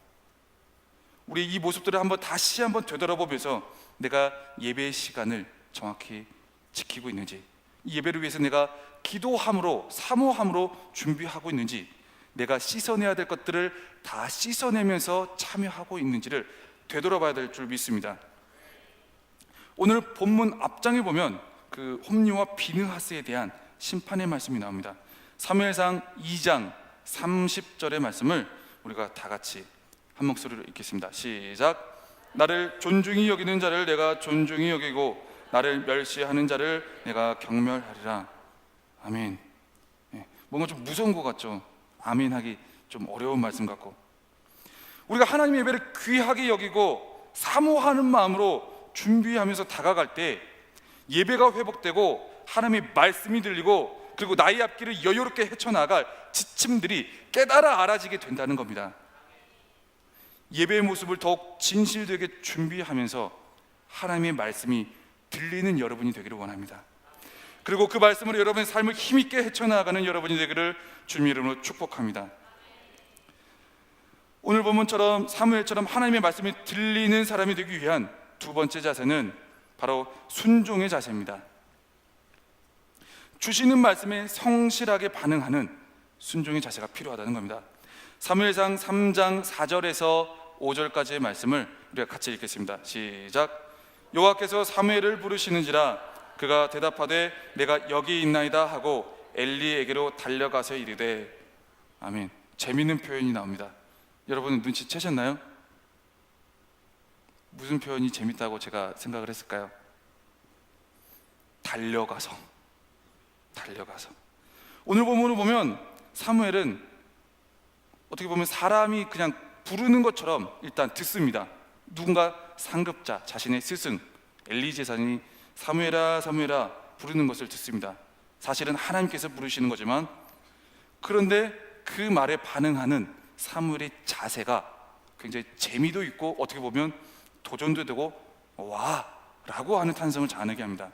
우리 이 모습들을 다시 한번 되돌아보면서 내가 예배의 시간을 정확히 지키고 있는지, 이 예배를 위해서 내가 기도함으로 사모함으로 준비하고 있는지, 내가 씻어내야 될 것들을 다 씻어내면서 참여하고 있는지를 되돌아봐야 될 줄 믿습니다. 오늘 본문 앞장에 보면 그 홈리와 비느하스에 대한 심판의 말씀이 나옵니다. 사무엘상 2장 30절의 말씀을 우리가 다 같이 한 목소리로 읽겠습니다. 시작. 나를 존중히 여기는 자를 내가 존중히 여기고 나를 멸시하는 자를 내가 경멸하리라. 아멘. 뭔가 좀 무서운 것 같죠? 아멘 하기 좀 어려운 말씀 같고, 우리가 하나님의 예배를 귀하게 여기고 사모하는 마음으로 준비하면서 다가갈 때 예배가 회복되고 하나님의 말씀이 들리고 그리고 나의 앞길을 여유롭게 헤쳐나갈 지침들이 깨달아 알아지게 된다는 겁니다. 예배의 모습을 더욱 진실되게 준비하면서 하나님의 말씀이 들리는 여러분이 되기를 원합니다. 그리고 그 말씀으로 여러분의 삶을 힘있게 헤쳐나가는 여러분이 되기를 주님의 이름으로 축복합니다. 오늘 본문처럼 사무엘처럼 하나님의 말씀이 들리는 사람이 되기 위한 두 번째 자세는 바로 순종의 자세입니다. 주시는 말씀에 성실하게 반응하는 순종의 자세가 필요하다는 겁니다. 사무엘상 3장 4절에서 5절까지의 말씀을 우리가 같이 읽겠습니다. 시작. 여호와께서 사무엘을 부르시는지라 그가 대답하되 내가 여기 있나이다 하고 엘리에게로 달려가서 이르되. 아멘. 재미있는 표현이 나옵니다. 여러분 눈치채셨나요? 무슨 표현이 재밌다고 제가 생각을 했을까요? 달려가서. 오늘 본문을 보면 사무엘은 어떻게 보면 사람이 그냥 부르는 것처럼 일단 듣습니다. 누군가 상급자, 자신의 스승 엘리 제사장이 사무엘아 사무엘아 부르는 것을 듣습니다. 사실은 하나님께서 부르시는 거지만, 그런데 그 말에 반응하는 사무엘의 자세가 굉장히 재미도 있고 어떻게 보면 도전도 되고 와 라고 하는 탄성을 자아내게 합니다.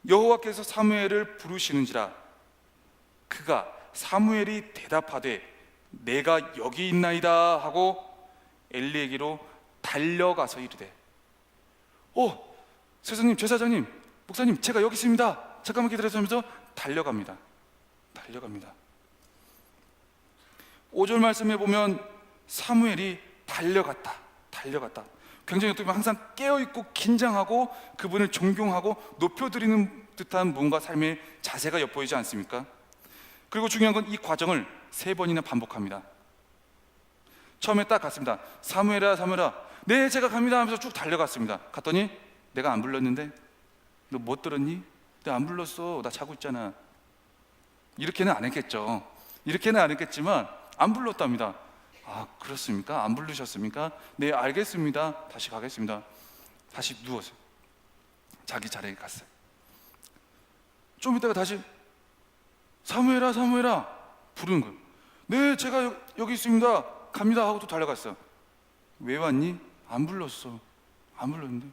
여호와께서 사무엘을 부르시는지라 그가 사무엘이 대답하되 내가 여기 있나이다 하고 엘리에게로 달려가서 이르되. 스승님, 제사장님, 목사님, 제가 여기 있습니다. 잠깐만 기다려주세요 하면서 달려갑니다. 5절 말씀에 보면 사무엘이 달려갔다. 굉장히 어떻게 보면 항상 깨어있고 긴장하고 그분을 존경하고 높여드리는 듯한 뭔가 삶의 자세가 엿보이지 않습니까? 그리고 중요한 건 이 과정을 3번이나 반복합니다. 처음에 딱 갔습니다. 사무엘아 네 제가 갑니다 하면서 쭉 달려갔습니다. 갔더니 내가 안 불렀는데 너 못 들었니? 내가 안 불렀어, 나 자고 있잖아. 이렇게는 안 했겠지만 안 불렀답니다. 아 그렇습니까? 안 부르셨습니까? 네 알겠습니다. 다시 가겠습니다. 다시 누워서 자기 자리에 갔어요. 좀 이따가 다시 사무엘아 부르는 거예요. 네 제가 여기 있습니다. 갑니다 하고 또 달려갔어요. 왜 왔니? 안 불렀어. 안 불렀는데.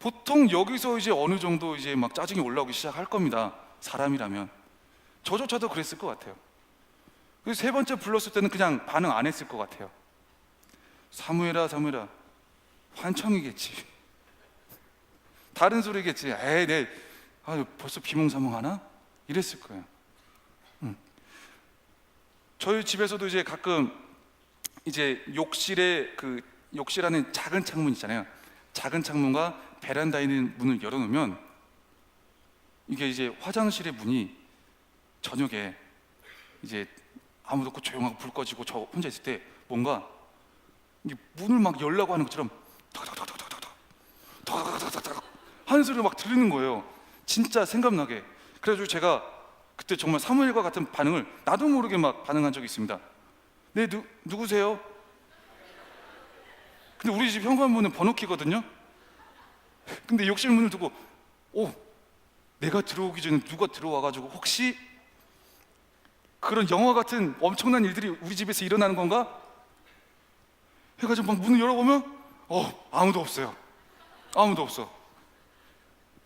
보통 여기서 이제 어느 정도 이제 막 짜증이 올라오기 시작할 겁니다. 사람이라면. 저조차도 그랬을 것 같아요. 그래서 3번째 불렀을 때는 그냥 반응 안 했을 것 같아요. 사무엘아 환청이겠지. 다른 소리겠지. 네. 벌써 비몽사몽하나? 이랬을 거예요. 저희 집에서도 이제 가끔 이제 욕실에 그 욕실 안에 작은 창문 있잖아요. 작은 창문과 베란다에 있는 문을 열어놓으면 이게 이제 화장실의 문이 저녁에 이제 아무도 없고 조용하고 불 꺼지고 저 혼자 있을 때 뭔가 이게 문을 막 열라고 하는 것처럼 덕덕덕덕덕덕 덕덕덕덕덕 하는 소리가 막 들리는 거예요. 진짜 생각나게. 그래가지고 제가 그때 정말 사무엘과 같은 반응을 나도 모르게 막 반응한 적이 있습니다. 네, 누구세요? 근데 우리 집 현관문은 번호키거든요. 근데 욕실 문을 두고 내가 들어오기 전에 누가 들어와가지고 혹시 그런 영화 같은 엄청난 일들이 우리 집에서 일어나는 건가? 해가지고 막 문을 열어보면 아무도 없어요. 아무도 없어.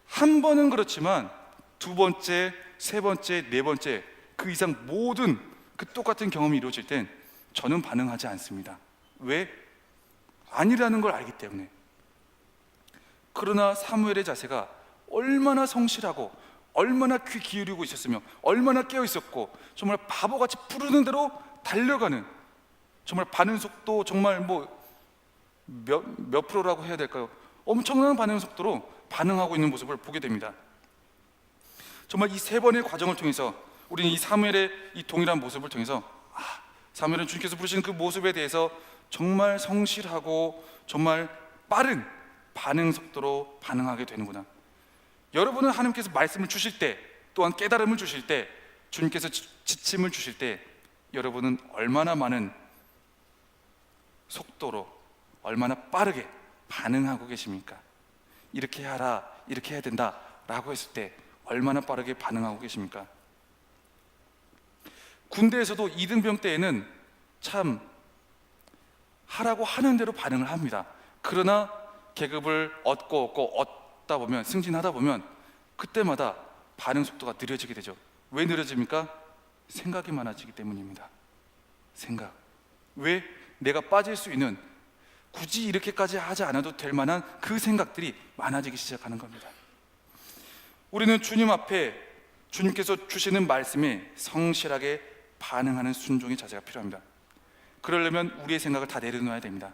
한 번은 그렇지만 두 번째, 세 번째, 네 번째 그 이상 모든 그 똑같은 경험이 이루어질 땐 저는 반응하지 않습니다. 왜? 아니라는 걸 알기 때문에. 그러나 사무엘의 자세가 얼마나 성실하고 얼마나 귀 기울이고 있었으며 얼마나 깨어 있었고 정말 바보같이 부르는 대로 달려가는 정말 반응 속도 정말 몇 프로라고 해야 될까요? 엄청난 반응 속도로 반응하고 있는 모습을 보게 됩니다. 정말 이 세 번의 과정을 통해서 우리는 이 사무엘의 이 동일한 모습을 통해서 사무엘은 주님께서 부르신 그 모습에 대해서 정말 성실하고 정말 빠른 반응 속도로 반응하게 되는구나. 여러분은 하나님께서 말씀을 주실 때 또한 깨달음을 주실 때 주님께서 지침을 주실 때 여러분은 얼마나 많은 속도로 얼마나 빠르게 반응하고 계십니까? 이렇게 하라, 이렇게 해야 된다 라고 했을 때 얼마나 빠르게 반응하고 계십니까? 군대에서도 이등병 때에는 참 하라고 하는 대로 반응을 합니다. 그러나 계급을 얻다 보면 승진하다 보면 그때마다 반응 속도가 느려지게 되죠. 왜 느려집니까? 생각이 많아지기 때문입니다. 생각. 왜? 내가 빠질 수 있는 굳이 이렇게까지 하지 않아도 될 만한 그 생각들이 많아지기 시작하는 겁니다. 우리는 주님 앞에 주님께서 주시는 말씀에 성실하게 반응하는 순종의 자세가 필요합니다. 그러려면 우리의 생각을 다 내려놓아야 됩니다.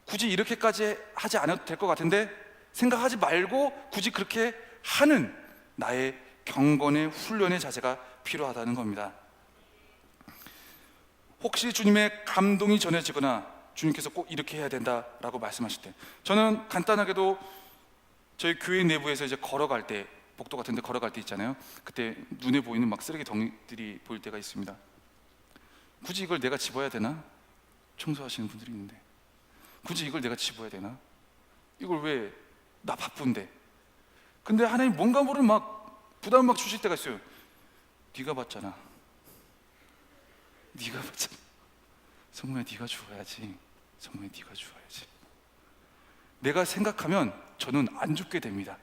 굳이 이렇게까지 하지 않아도 될 것 같은데 생각하지 말고 굳이 그렇게 하는 나의 경건의 훈련의 자세가 필요하다는 겁니다. 혹시 주님의 감동이 전해지거나 주님께서 꼭 이렇게 해야 된다라고 말씀하실 때 저는 간단하게도 저희 교회 내부에서 이제 걸어갈 때 복도 같은 데 걸어갈 때 있잖아요. 그때 눈에 보이는 막 쓰레기 덩이들이 보일 때가 있습니다. 굳이 이걸 내가 집어야 되나? 청소하시는 분들이 있는데 굳이 이걸 내가 집어야 되나? 이걸 왜 나 바쁜데? 근데 하나님 뭔가 모르는 막 부담을 막 주실 때가 있어요. 네가 받잖아. 네가 받잖아. 성모야 네가 주어야지. 성모야 네가 주어야지. 내가 생각하면 저는 안 죽게 됩니다.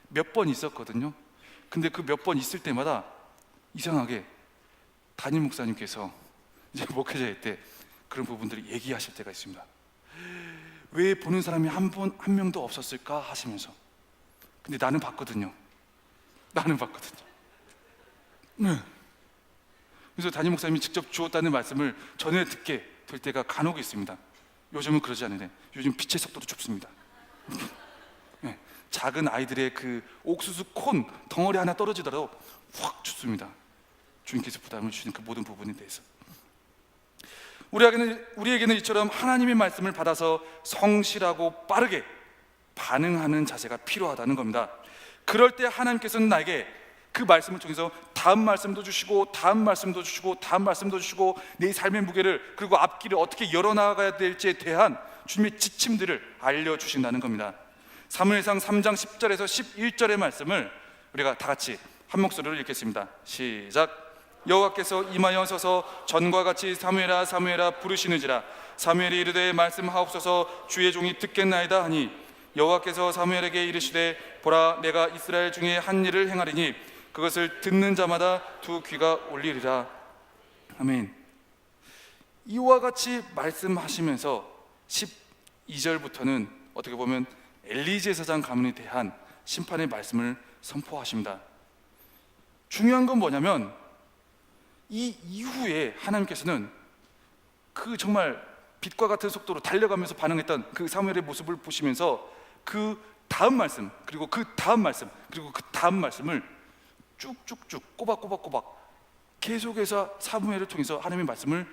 몇 번 있었거든요. 근데 그 몇 번 있을 때마다 이상하게 담임 목사님께서 이제 목회자일 때 그런 부분들을 얘기하실 때가 있습니다. 왜 보는 사람이 한 명도 없었을까 하시면서. 근데 나는 봤거든요. 나는 봤거든요. 네. 그래서 담임 목사님이 직접 주었다는 말씀을 전해 듣게 될 때가 간혹 있습니다. 요즘은 그러지 않는데 요즘 빛의 속도도 좁습니다. 네. 작은 아이들의 그 옥수수 콘 덩어리 하나 떨어지더라도 확 춥습니다. 주님께서 부담을 주시는 그 모든 부분에 대해서 우리에게는 이처럼 하나님의 말씀을 받아서 성실하고 빠르게 반응하는 자세가 필요하다는 겁니다. 그럴 때 하나님께서는 나에게 그 말씀을 통해서 다음 말씀도 주시고 다음 말씀도 주시고 다음 말씀도 주시고 내 삶의 무게를 그리고 앞길을 어떻게 열어나가야 될지에 대한 주님의 지침들을 알려주신다는 겁니다. 사무엘상 3장 10절에서 11절의 말씀을 우리가 다 같이 한 목소리로 읽겠습니다. 시작. 여호와께서 임하여 서서 전과 같이 사무엘아 사무엘아 부르시는지라. 사무엘이 이르되 말씀하옵소서 주의 종이 듣겠나이다 하니 여호와께서 사무엘에게 이르시되 보라 내가 이스라엘 중에 한 일을 행하리니 그것을 듣는 자마다 두 귀가 올리리라. 아멘. 이와 같이 말씀하시면서 12절부터는 어떻게 보면 엘리 제사장 가문에 대한 심판의 말씀을 선포하십니다. 중요한 건 뭐냐면 이 이후에 하나님께서는 그 정말 빛과 같은 속도로 달려가면서 반응했던 그 사무엘의 모습을 보시면서 그 다음 말씀, 그리고 그 다음 말씀, 그리고 그 다음 말씀을 쭉쭉쭉 꼬박꼬박 계속해서 사무엘을 통해서 하나님의 말씀을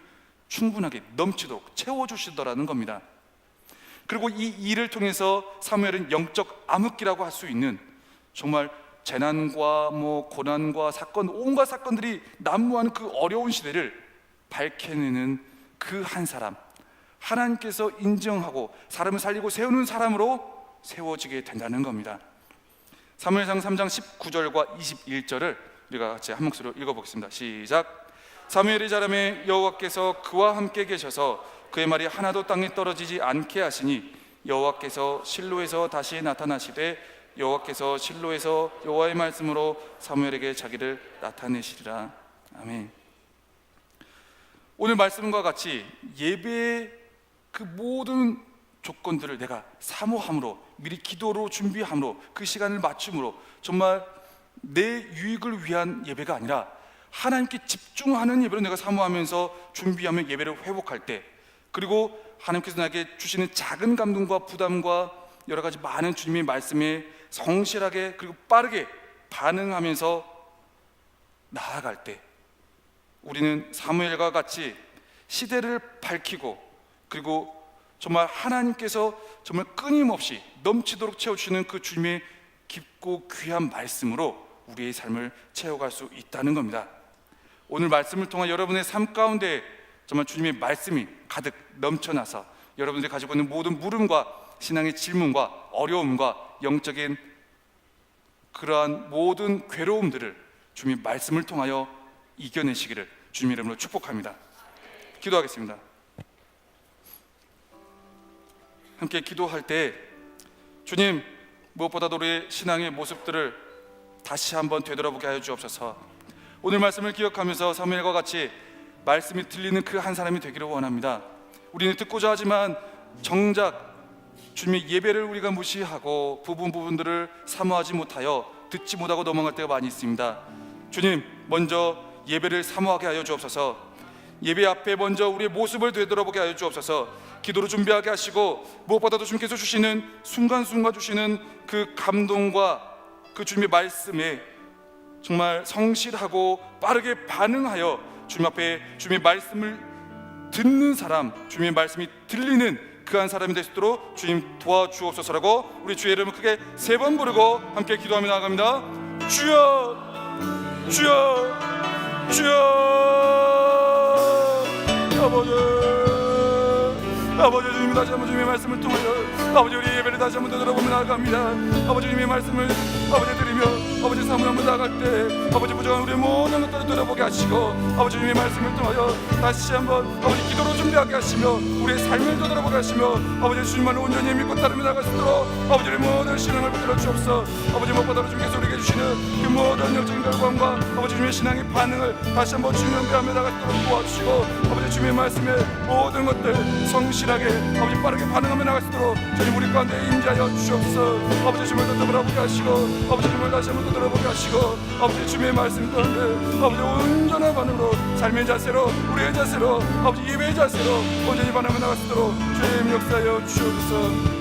충분하게 넘치도록 채워주시더라는 겁니다. 그리고 이 일을 통해서 사무엘은 영적 암흑기라고 할 수 있는 정말 재난과 고난과 사건, 온갖 사건들이 난무하는 그 어려운 시대를 밝혀내는 그 한 사람, 하나님께서 인정하고 사람을 살리고 세우는 사람으로 세워지게 된다는 겁니다. 사무엘상 3장 19절과 21절을 우리가 같이 한 목소리로 읽어보겠습니다. 시작. 사무엘이 자라매 여호와께서 그와 함께 계셔서 그의 말이 하나도 땅에 떨어지지 않게 하시니 여호와께서 실로에서 다시 나타나시되 여호와께서 실로에서 여호와의 말씀으로 사무엘에게 자기를 나타내시리라. 아멘. 오늘 말씀과 같이 예배의 그 모든 조건들을 내가 사모함으로, 미리 기도로 준비함으로, 그 시간을 맞춤으로 정말 내 유익을 위한 예배가 아니라 하나님께 집중하는 예배로 내가 사모하면서 준비하며 예배를 회복할 때, 그리고 하나님께서 나에게 주시는 작은 감동과 부담과 여러 가지 많은 주님의 말씀에 성실하게 그리고 빠르게 반응하면서 나아갈 때, 우리는 사무엘과 같이 시대를 밝히고, 그리고 정말 하나님께서 정말 끊임없이 넘치도록 채워주시는 그 주님의 깊고 귀한 말씀으로 우리의 삶을 채워갈 수 있다는 겁니다. 오늘 말씀을 통한 여러분의 삶 가운데 정말 주님의 말씀이 가득 넘쳐나서 여러분들이 가지고 있는 모든 물음과 신앙의 질문과 어려움과 영적인 그러한 모든 괴로움들을 주님의 말씀을 통하여 이겨내시기를 주님의 이름으로 축복합니다. 기도하겠습니다. 함께 기도할 때 주님, 무엇보다도 우리의 신앙의 모습들을 다시 한번 되돌아보게 하여 주옵소서. 오늘 말씀을 기억하면서 사무엘과 같이 말씀이 들리는 그 한 사람이 되기를 원합니다. 우리는 듣고자 하지만 정작 주님의 예배를 우리가 무시하고 부분들을 사모하지 못하여 듣지 못하고 넘어갈 때가 많이 있습니다. 주님, 먼저 예배를 사모하게 하여 주옵소서. 예배 앞에 먼저 우리의 모습을 되돌아보게 하여 주옵소서. 기도로 준비하게 하시고, 무엇보다도 주님께서 주시는 순간순간 주시는 그 감동과 그 주님의 말씀에 정말 성실하고 빠르게 반응하여 주님 앞에 주님의 말씀을 듣는 사람, 주님의 말씀이 들리는 그 한 사람이 될 수 있도록 주님 도와주옵소서라고 우리 주의 이름을 크게 3번 부르고 함께 기도하며 나아갑니다. 주여, 주여, 주여. 아버지 주님, 다시 한번 주님의 말씀을 통하여 아버지 우리 예배를 다시 한번 되돌아보며 나아갑니다. 아버지 주님의 말씀을 아버지 드리며 아버지 사문 한번 나아갈 때 아버지 부족한 우리의 모든 것들을 돌아보게 하시고, 아버지 주님의 말씀을 통하여 다시 한번 아버지 기도로 준비하게 하시며 우리의 삶을 되돌아보게 하시며 아버지 주님만을 온전히 믿고 따르며 나갈 수 있도록 아버지의 모든 신앙을 붙들어 주옵소서. 아버지 무엇보다도 주님께서 우리에게 주시는 그 모든 영적인 결과와 아버지 주님의 신앙의 반응을 다시 한번 주님 연대하며 나갈 수 있도록 도와주시고, 아버지 주님의 말씀에 모든 것들 성실하게 아버지 빠르게 반응하며 나갈 수 있도록 주님 우리 가운데 임재하여 주옵소서. 아버지 주님을 되돌아보게 하시고, 아버지 주님을 다시 한번 되돌아보게 하시고, 아버지 주님의 말씀 가운데 아버지 온전한 반응으로 삶의 자세로 우리의 자세로 아버지 예배의 자세로 온전히 반응하며 나갈 수 있도록 주님 역사하여 주옵소서.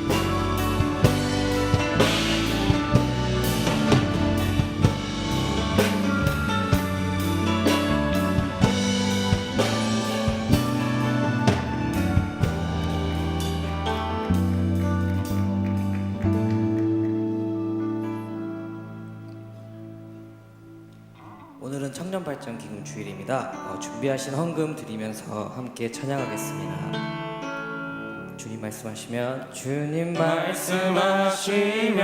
오늘은 청년발전기금 주일입니다. 준비하신 헌금 드리면서 함께 찬양하겠습니다. 주님 말씀하시면, 주님 말씀하시면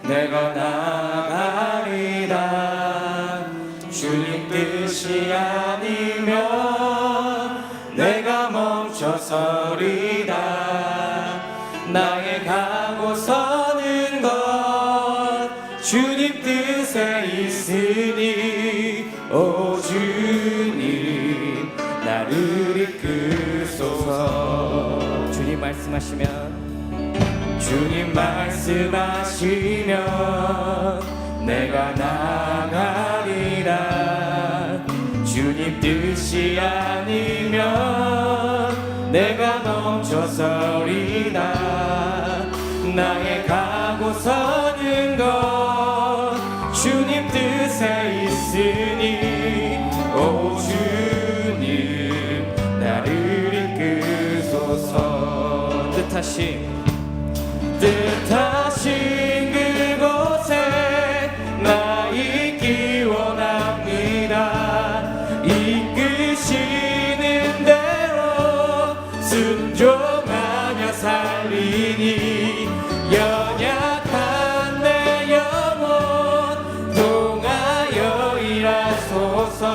내가 나가리라. 주님 뜻이 아니면 내가 멈춰서리라. 나의 가고 서는 것 주님 뜻에 있으니, 오 주님 나를 이끄소서. 주님 말씀하시면, 주님 말씀하시면 내가 나가리라. 뜻이 아니면 내가 멈춰서리다. 나의 가고 서는 것 주님 뜻에 있으니 오 주님 나를 이끄소서. 뜻하신 그곳에 나 있기 원합니다. 이끄시는 대로 순종하며 살리니 연약한 내 영혼 동하여 일하소서.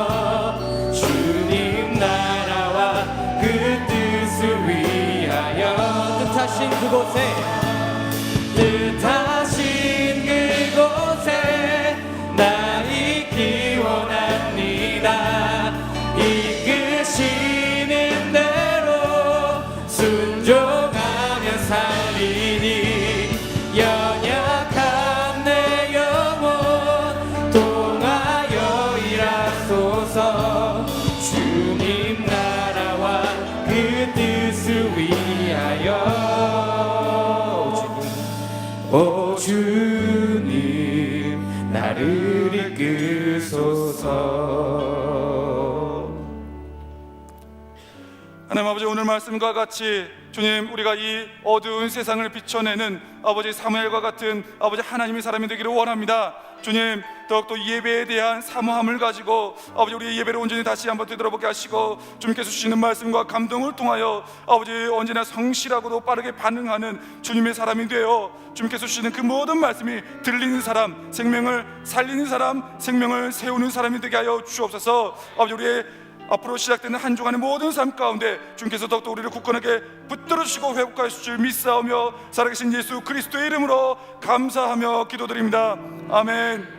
주님 나라와 그 뜻을 위하여 뜻하신 그곳에 나 있기 원합니다. 이끄시는 대로 순종하며 살리니 연약한 내 영혼 동하여 일하소서. 주님 나라와 그 뜻을 위하여 오 주님 나를 이끄소서. 하나님 아버지, 오늘 말씀과 같이 주님, 우리가 이 어두운 세상을 비춰내는 아버지 사무엘과 같은 아버지 하나님의 사람이 되기를 원합니다. 주님, 더욱더 예배에 대한 사모함을 가지고 아버지 우리 예배를 온전히 다시 한번 되돌아보게 하시고, 주님께서 주시는 말씀과 감동을 통하여 아버지 언제나 성실하고도 빠르게 반응하는 주님의 사람이 되어 주님께서 주시는 그 모든 말씀이 들리는 사람, 생명을 살리는 사람, 생명을 세우는 사람이 되게 하여 주옵소서. 아버지 우리의 앞으로 시작되는 한 주간의 모든 삶 가운데 주님께서 더욱더 우리를 굳건하게 붙들어 주시고 회복하여 주실 줄 믿사오며 살아계신 예수 그리스도의 이름으로 감사하며 기도드립니다. 아멘.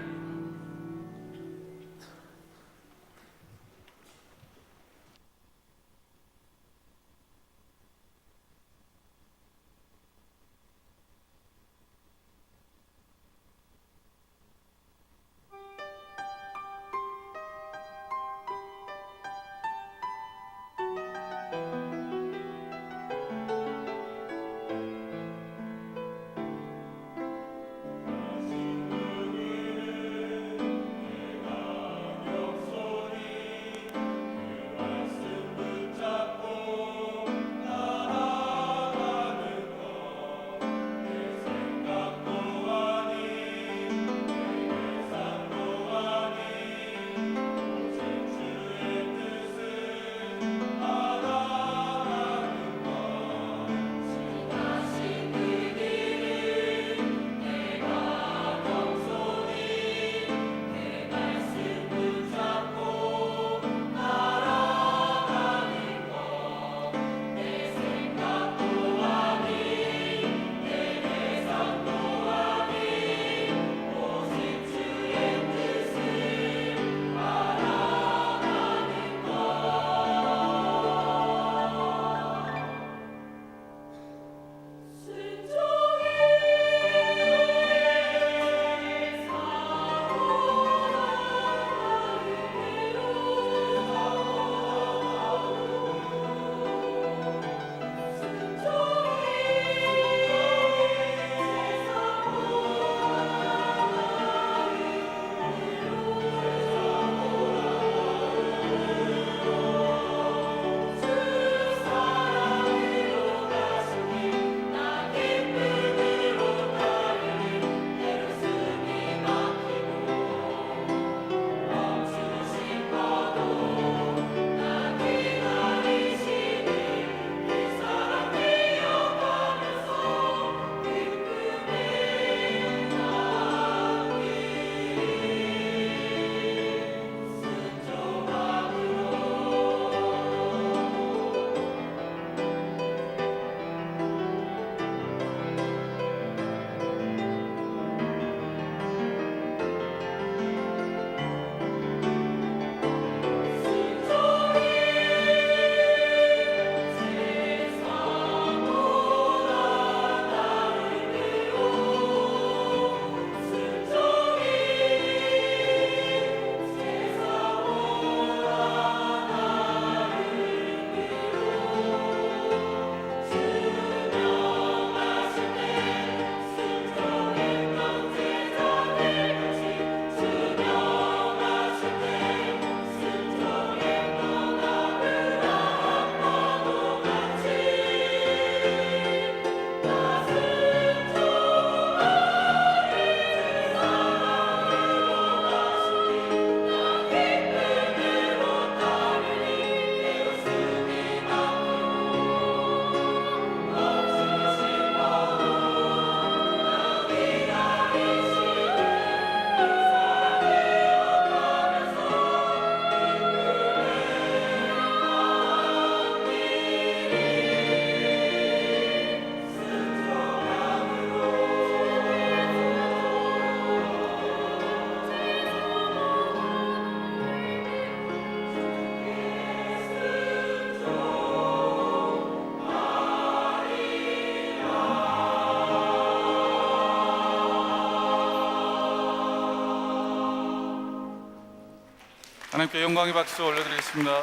하나님께 영광의 박수 올려드리겠습니다.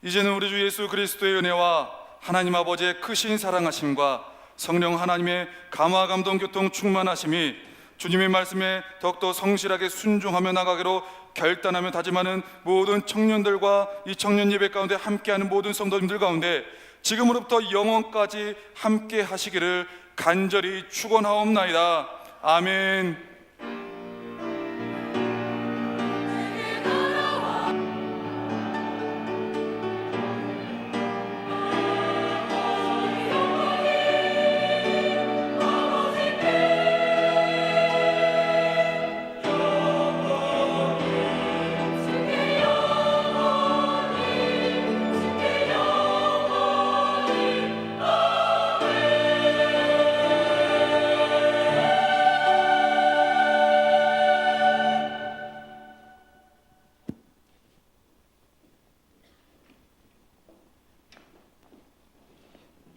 이제는 우리 주 예수 그리스도의 은혜와 하나님 아버지의 크신 사랑하심과 성령 하나님의 감화 감동 교통 충만하심이 주님의 말씀에 더욱더 성실하게 순종하며 나가기로 결단하며 다짐하는 모든 청년들과 이 청년 예배 가운데 함께하는 모든 성도님들 가운데 지금으로부터 영원까지 함께 하시기를 간절히 축원하옵나이다. 아멘.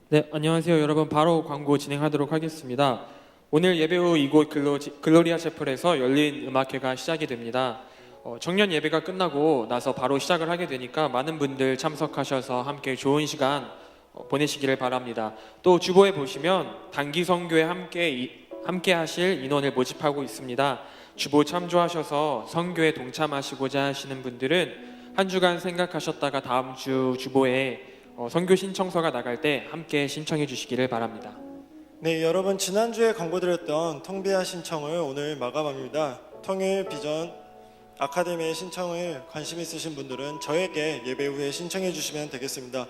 네, 안녕하세요 여러분. 바로 광고 진행하도록 하겠습니다. 오늘 예배 후 이곳 글로리아 채플에서 열린 음악회가 시작이 됩니다. 청년 예배가 끝나고 나서 바로 시작을 하게 되니까 많은 분들 참석하셔서 함께 좋은 시간 보내시기를 바랍니다. 또 주보에 보시면 단기 선교에 함께 하실 인원을 모집하고 있습니다. 주보 참조하셔서 선교에 동참하시고자 하시는 분들은 한 주간 생각하셨다가 다음 주 주보에 선교 신청서가 나갈 때 함께 신청해 주시기를 바랍니다. 네, 여러분 지난주에 광고드렸던 통비아 신청을 오늘 마감합니다. 통일 비전 아카데미의 신청을 관심 있으신 분들은 저에게 예배 후에 신청해 주시면 되겠습니다.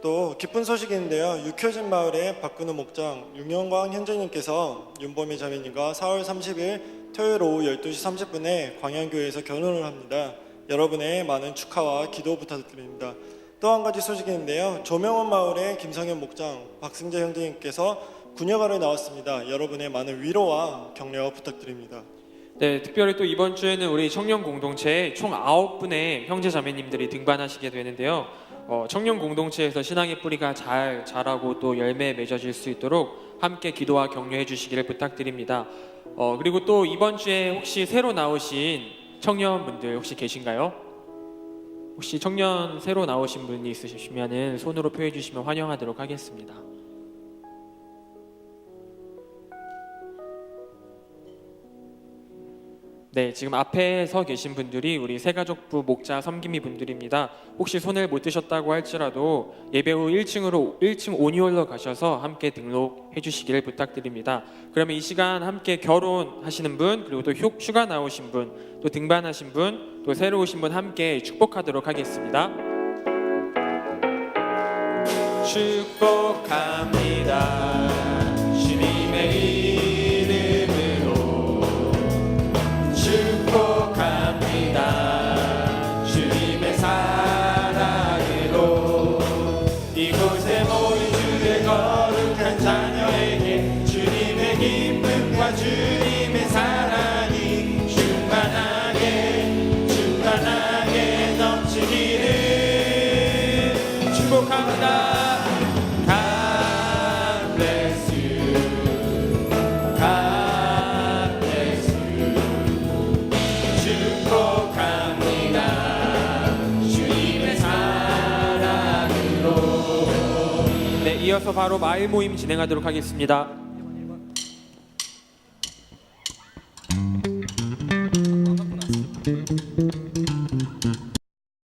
또 기쁜 소식인데요. 육효진 마을의 박근우 목장, 윤영광 현재님께서 윤범희 자매님과 4월 30일 토요일 오후 12시 30분에 광양교회에서 결혼을 합니다. 여러분의 많은 축하와 기도 부탁드립니다. 또 한 가지 소식인데요. 조명원 마을의 김성현 목장, 박승재 형제님께서 구녀가를 나왔습니다. 여러분의 많은 위로와 격려 부탁드립니다. 네, 특별히 또 이번 주에는 우리 청년 공동체에 총 9분의 형제 자매님들이 등반하시게 되는데요. 청년 공동체에서 신앙의 뿌리가 잘 자라고 또 열매 맺어질 수 있도록 함께 기도와 격려해 주시기를 부탁드립니다. 그리고 또 이번 주에 혹시 새로 나오신 청년분들 혹시 계신가요? 혹시 청년 새로 나오신 분이 있으시면 손으로 표해 주시면 환영하도록 하겠습니다. 네, 지금 앞에 서 계신 분들이 우리 새가족부 목자 섬김이 분들입니다. 혹시 손을 못 드셨다고 할지라도 예배 후 1층 오니홀로 가셔서 함께 등록해 주시기를 부탁드립니다. 그러면 이 시간 함께 결혼하시는 분, 그리고 또 휴가 나오신 분, 또 등반하신 분, 또 새로 오신 분 함께 축복하도록 하겠습니다. 축복합니다. 주님의 축복합니다. 주님의 사랑으로 이곳에 모인 주의 거룩한 자녀에게 주님의 기쁨과 주님의 사랑이 충만하게 넘치기를 축복합니다. God bless you. God bless you. 축복합니다. 주님의 사랑으로. 네, 이어서 바로 마을 모임 진행하도록 하겠습니다.